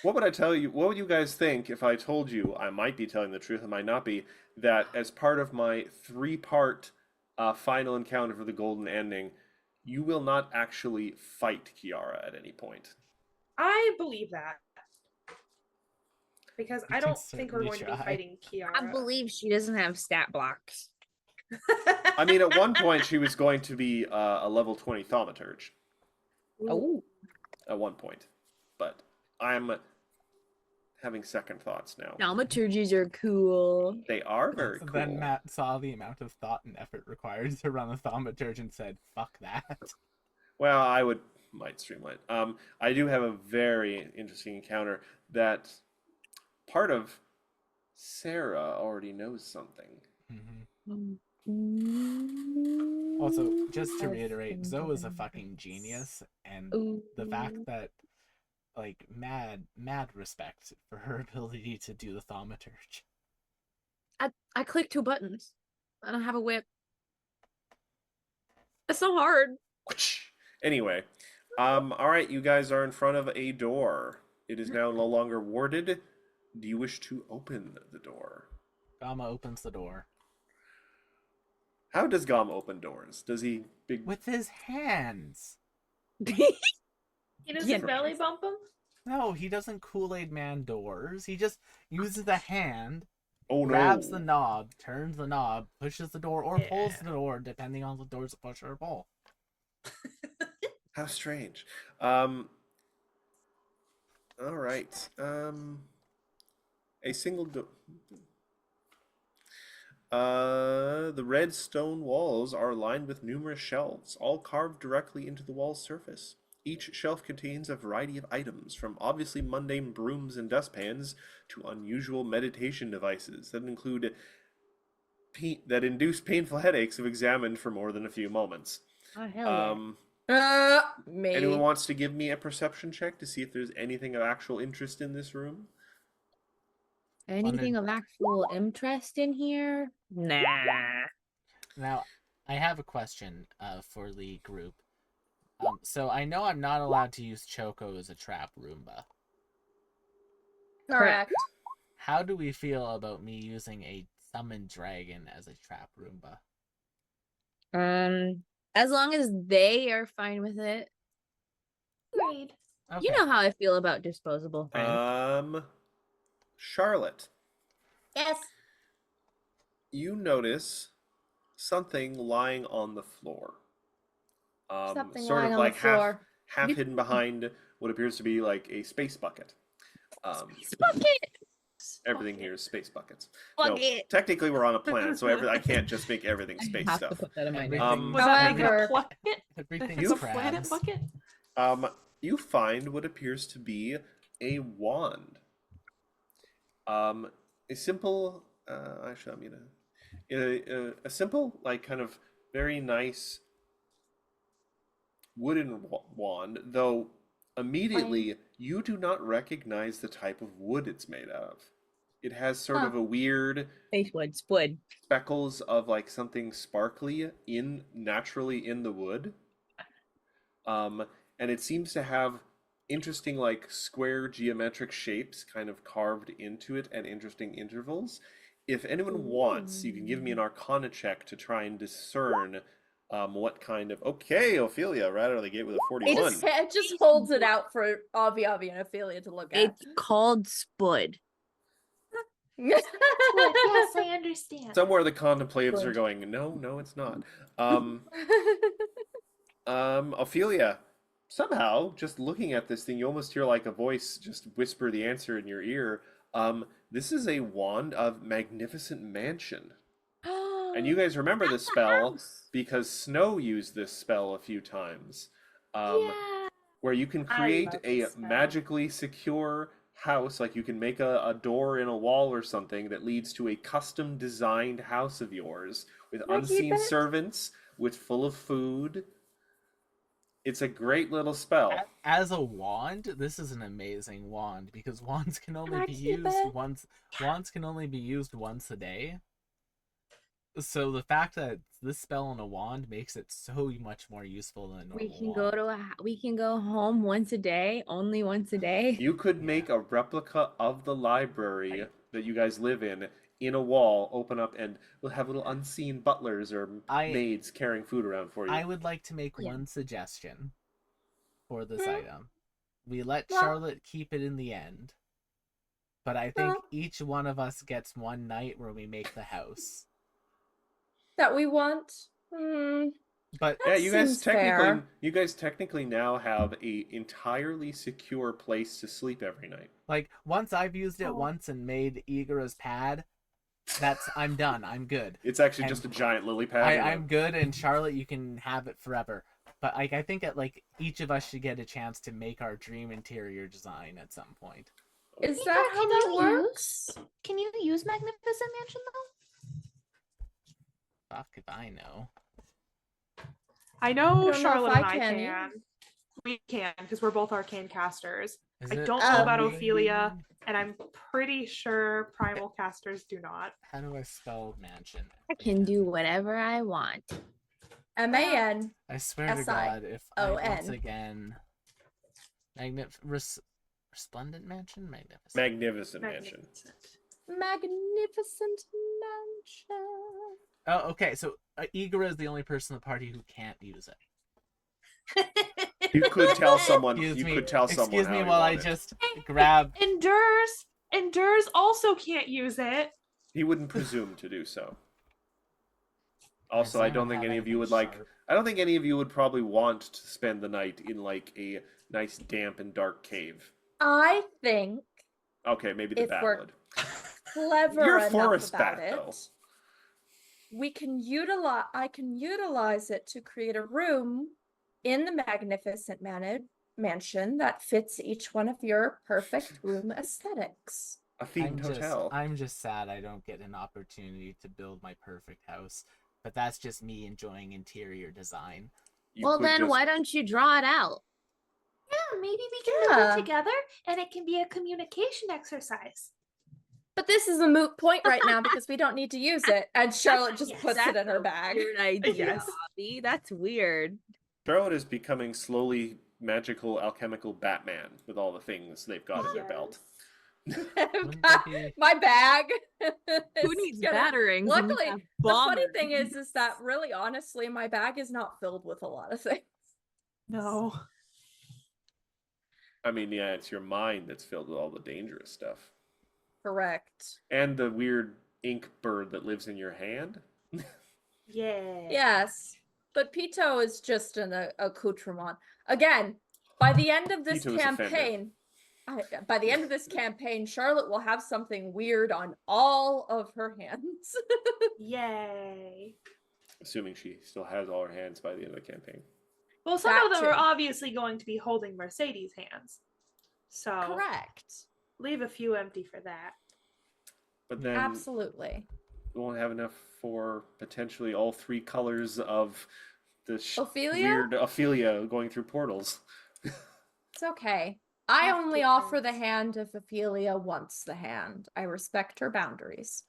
what would I tell you? What would you guys think if I told you, I might be telling the truth, I might not be, that as part of my 3-part final encounter for the golden ending, you will not actually fight Kiara at any point. I believe that. Because You I can don't think we're certainly going to be try. fighting Kiara. I believe she doesn't have stat blocks. I mean, at one point she was going to be a level 20 thaumaturge. Oh, At one point. But I'm having second thoughts now. thaumaturges are cool. They are very cool. Then Matt saw the amount of thought and effort required to run a thaumaturge and said, "Fuck that." Well, might streamline. I do have a very interesting encounter that part of Sarah already knows something. Mhm. Also, just to reiterate, Zoe is a fucking genius, and the fact that, like, mad respect for her ability to do the thaumaturge. I click 2 buttons. I don't have a whip. It's so hard. Anyway, all right, you guys are in front of a door. It is now no longer warded. Do you wish to open the door? Gama opens the door. How does Gom open doors? Does he big? With his hands. He doesn't Yeah. belly bump him. No, he doesn't Kool-Aid Man doors. He just uses a hand, Oh grabs the no! knob, turns the knob, pushes the door, or pulls Yeah. the door, depending on the door's push or pull. How strange. All right. A single door. The red stone walls are lined with numerous shelves, all carved directly into the wall's surface. Each shelf contains a variety of items, from obviously mundane brooms and dustpans to unusual meditation devices that include that induce painful headaches if examined for more than a few moments. Oh, hell yeah. Me. Anyone wants to give me a perception check to see if there's anything of actual interest in this room? Anything of actual interest in here? Nah. Now, I have a question for the group. So I know I'm not allowed to use Choco as a trap Roomba. Correct. How do we feel about me using a summoned dragon as a trap Roomba? As long as they are fine with it. Agreed. Okay. You know how I feel about disposable friends. Charlotte, Yes. you notice something lying on the floor. Something Sort lying of on like the floor. half hidden behind what appears to be like a space bucket. Bucket! Everything here is space buckets. Bucket! No, technically we're on a planet, so I can't just make everything space I have stuff. to put that in my Everything- notes. Was that like However- a bucket? Everything's You- A planet crabs. bucket? You find what appears to be a wand. A simple, actually, I'm gonna, a simple, like, kind of very nice wooden wand, though immediately you do not recognize the type of wood it's made out of. It has sort of a weird Space wood, spud. speckles of like something sparkly naturally in the wood. And it seems to have interesting like square geometric shapes kind of carved into it at interesting intervals. If anyone wants, you can give me an arcana check to try and discern what kind of... Okay, Ophelia, right out of the gate with a 41. It just holds it out for Avi and Ophelia to look at. It's called spud. Yes, I understand. Somewhere the contemplatives are Good. going, no, it's not. Ophelia, somehow, just looking at this thing, you almost hear like a voice just whisper the answer in your ear. This is a wand of Magnificent Mansion. And you guys remember this spell because Snow used this spell a few times. Where you can I create love a this spell. magically secure house, like you can make a door in a wall or something that leads to a custom designed house of yours with Can I keep unseen it? servants, with full of food. It's a great little spell. As a wand, this is an amazing wand because wands can only I be keep used it? once. Wands can only be used once a day. So the fact that this spell on a wand makes it so much more useful than a normal We can wand. go to we can go home once a day, only once a day. You could make a replica of the library that you guys live in a wall, open up, and we'll have little unseen butlers or maids carrying food around for you. I would like to make Yeah. one suggestion for this item. We let Yeah. Charlotte keep it in the end. But I think each one of us gets one night where we make the house. That we want. But Yeah, That seems fair. you guys technically now have a entirely secure place to sleep every night. like once I've used it Oh. once and made Igor's pad, I'm done. I'm good. It's actually And just a giant lily pad. I'm good, and Charlotte, you can have it forever. But like I think that like each of us should get a chance to make our dream interior design at some point. Is Igor, that how can that you works? Can you use Magnificent Mansion though? Fuck if I know. I I know don't know if Charlotte I and I can. can. We can because we're both arcane casters, Is I it don't know about only- Ophelia. and I'm pretty sure primal casters do not. How do I spell mansion? I can do whatever I want. MAN. I swear to God, if I once again, resplendent mansion, Magnificent Mansion. Magnificent mansion. Oh, okay. So Igor is the only person in the party who can't use it. You could tell someone. Excuse You me. could tell someone. Excuse me how you while I want it. just grab. Endures also can't use it. He wouldn't presume to do so. Also, Does I don't anyone think have any of you anything would like. sharp? I don't think any of you would probably want to spend the night in like a nice, damp, and dark cave. I think Okay, maybe the If bat we're- would. clever You're a enough forest about bat, it. though. We can utilize. I can utilize it to create a room in the magnificent mansion that fits each one of your perfect room aesthetics. A themed hotel. I'm just sad I don't get an opportunity to build my perfect house. But that's just me enjoying interior design. You Well, could then just- why don't you draw it out? Yeah, maybe we can build Yeah. it together and it can be a communication exercise. But this is a moot point right now because we don't need to use it. And Charlotte just Yes, puts it That's in her a bag. Weird idea, Yes. Avi. That's weird. Charlotte is becoming slowly magical, alchemical Batman with all the things they've got in their belt. Wouldn't that be- My bag. Who is needs gonna- batterings? when we Luckily, have the funny bombers? thing is that really honestly, my bag is not filled with a lot of things. No. I mean, yeah, it's your mind that's filled with all the dangerous stuff. Correct. And the weird ink bird that lives in your hand. Yeah. Yes. But Pito is just an accoutrement. Again, by the end of this Pito is offended. campaign, by the end of this campaign, Charlotte will have something weird on all of her hands. Yay. Assuming she still has all her hands by the end of the campaign. Well, some That of them too. are obviously going to be holding Mercedes' hands. So Correct. leave a few empty for that. But then Absolutely. we won't have enough for potentially all three colors of the Ophelia? weird Ophelia going through portals. It's okay. I That's only good offer the sense. hand if Ophelia wants the hand. I respect her boundaries.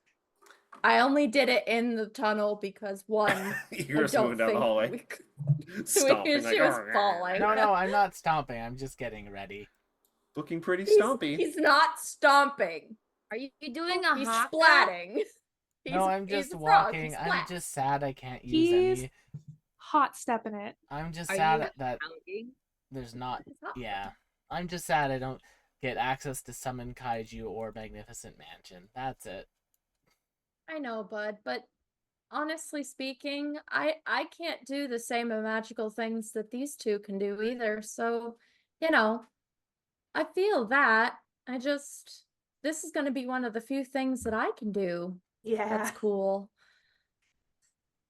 I only did it in the tunnel because one, You're I just don't moving down the think hallway, we could- stomping she was "Arr, arr." falling. No, I'm not stomping. I'm just getting ready. Looking pretty He's- stompy. He's not stomping. Are you doing a He's haka? splatting. No, I'm he's just a frog, he walking. I'm splat. just sad I can't use He's any. hot stepping it. I'm just Are sad you that counting? there's not. He's not- Yeah. I'm just sad I don't get access to Summon Kaiju or Magnificent Mansion. That's it. I know, bud, but honestly speaking, I can't do the same magical things that these two can do either. So, I feel that. This is going to be one of the few things that I can do. Yeah. That's cool.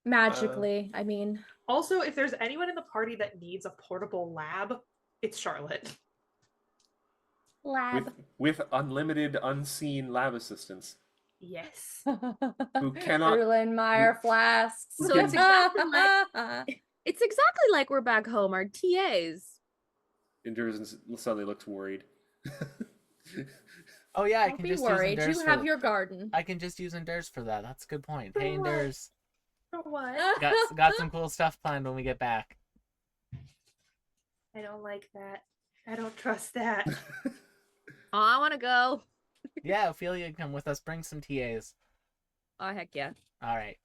Magically, I mean. Also, if there's anyone in the party that needs a portable lab, it's Charlotte. Lab. With unlimited unseen lab assistants Yes. who cannot. Erlenmeyer flasks. who So can- it's exactly It's exactly like we're back home. Our TAs. Endures and suddenly looks worried. Oh yeah, I Don't can be just worried. use Endurse You have for. your garden. I can just use Endurse for that. That's a good point. For Hey what? Endurse, For what? got some cool stuff planned when we get back. I don't like that. I don't trust that. Oh, I want to go. Yeah, Ophelia, come with us. Bring some TAs. Oh, heck yeah. All right,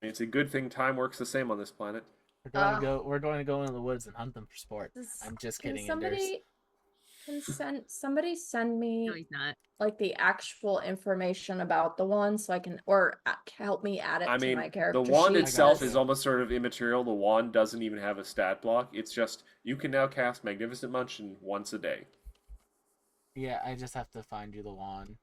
It's a good thing time works the same on this planet. we're going to go. We're going to go into the woods and hunt them for sport. Does- I'm just Can kidding, Endurse. somebody send me No, he's not. like the actual information about the wand so I can help me add it I to mean, my character the wand sheet, itself because- is almost sort of immaterial. The wand doesn't even have a stat block. It's just you can now cast Magnificent Mansion once a day. Yeah, I just have to find you the wand.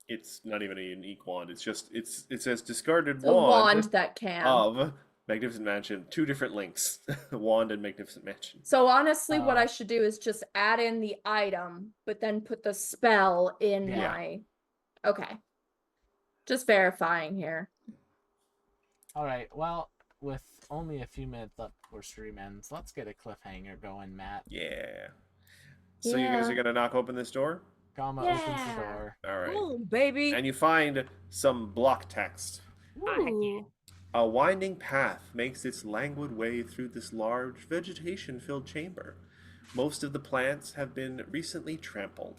It's not even a unique wand. It's just it says discarded a wand that can. of Magnificent Mansion. Two different links, wand and Magnificent Mansion. So honestly, what Oh. I should do is just add in the item, but then put the spell in Yeah. my. Okay. Just verifying here. All right. Well, with only a few minutes left before stream ends, let's get a cliffhanger going, Matt. Yeah. So you guys Yeah. are gonna knock open this door? Gama opens the Yeah. door. All right. Oh, baby. And you find some block text. Ooh. A winding path makes its languid way through this large, vegetation-filled chamber. Most of the plants have been recently trampled.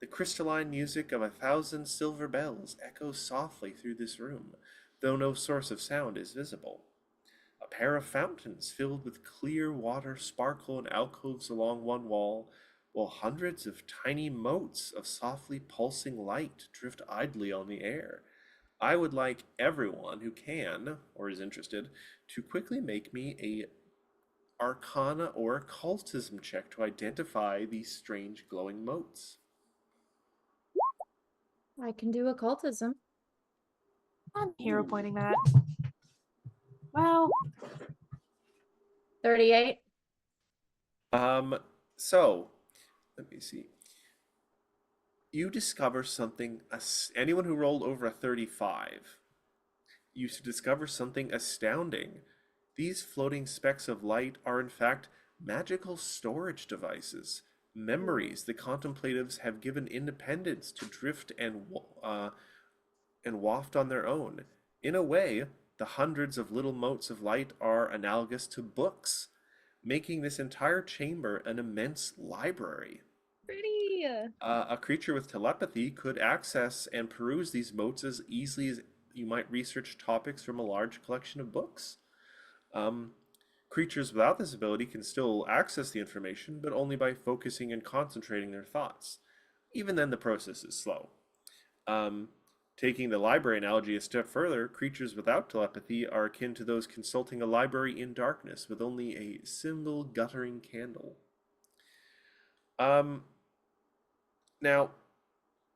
The crystalline music of 1,000 silver bells echoes softly through this room. though no source of sound is visible. A pair of fountains filled with clear water sparkle in alcoves along one wall, while hundreds of tiny motes of softly pulsing light drift idly on the air. I would like everyone who can, or is interested, to quickly make me a Arcana or Occultism check to identify these strange glowing motes. I can do occultism. I'm hero pointing that. Well, 38. So, let me see. You discover something, anyone who rolled over a 35, you discover something astounding. These floating specks of light are in fact magical storage devices, memories the contemplatives have given independence to drift and waft on their own. In a way, the hundreds of little motes of light are analogous to books, making this entire chamber an immense library. Pretty. A creature with telepathy could access and peruse these motes as easily as you might research topics from a large collection of books. Creatures without this ability can still access the information, but only by focusing and concentrating their thoughts. Even then, the process is slow. Taking the library analogy a step further, creatures without telepathy are akin to those consulting a library in darkness with only a single guttering candle. Now,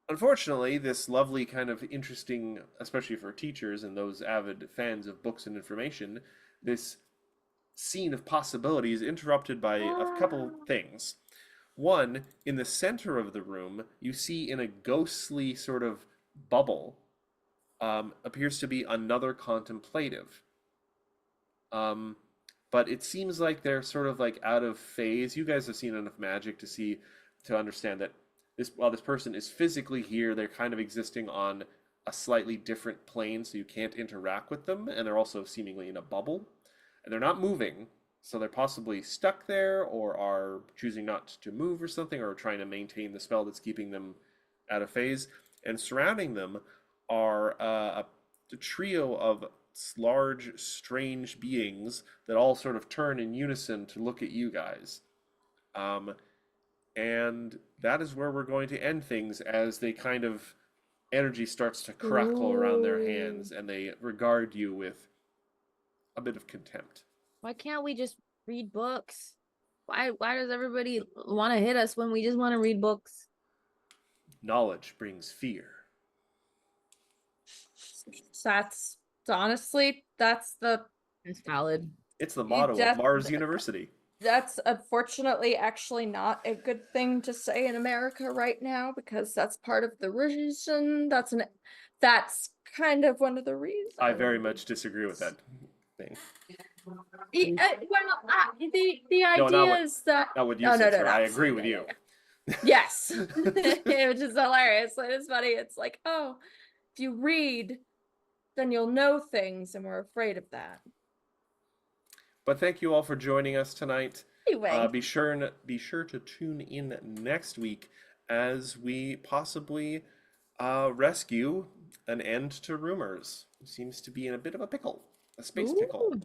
unfortunately, this lovely kind of interesting, especially for teachers and those avid fans of books and information, this scene of possibility is interrupted by a couple things. One, in the center of the room, you see in a ghostly sort of bubble, appears to be another contemplative. But it seems like they're sort of like out of phase. You guys have seen enough magic to understand that while this person is physically here, they're kind of existing on a slightly different plane, so you can't interact with them, and they're also seemingly in a bubble, and they're not moving, so they're possibly stuck there, or are choosing not to move or something, or trying to maintain the spell that's keeping them out of phase. And surrounding them are a trio of large, strange beings that all sort of turn in unison to look at you guys. And that is where we're going to end things, as they kind of energy starts to crackle around their hands, and they regard you with a bit of contempt. Why can't we just read books? Why does everybody want to hit us when we just want to read books? Knowledge brings fear. That's honestly, It's valid. It's the motto of Mars University. that's unfortunately actually not a good thing to say in America right now, because that's part of the reason. That's kind of one of the reasons. I very much disagree with that thing. The idea No, not what- is that Not what you No, said, no, sir. no, I agree with you. yes, which is hilarious. It's funny. It's like, oh, if you read, then you'll know things, and we're afraid of that. But thank you all for joining us tonight. Anyway, Be sure to tune in next week as we possibly rescue an end to rumors. Who seems to be in a bit of a pickle, a space pickle. Ooh.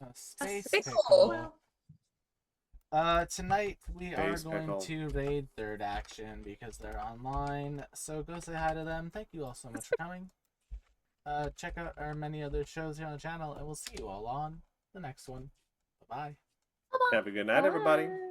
A space pickle. pickle. Tonight we are Space going pickle. to raid Third Action because they're online. So go say hi to them. Thank you all so much for coming. Check out our many other shows here on the channel, and we'll see you all on the next one. Bye-bye. Have a good night, everybody. bye.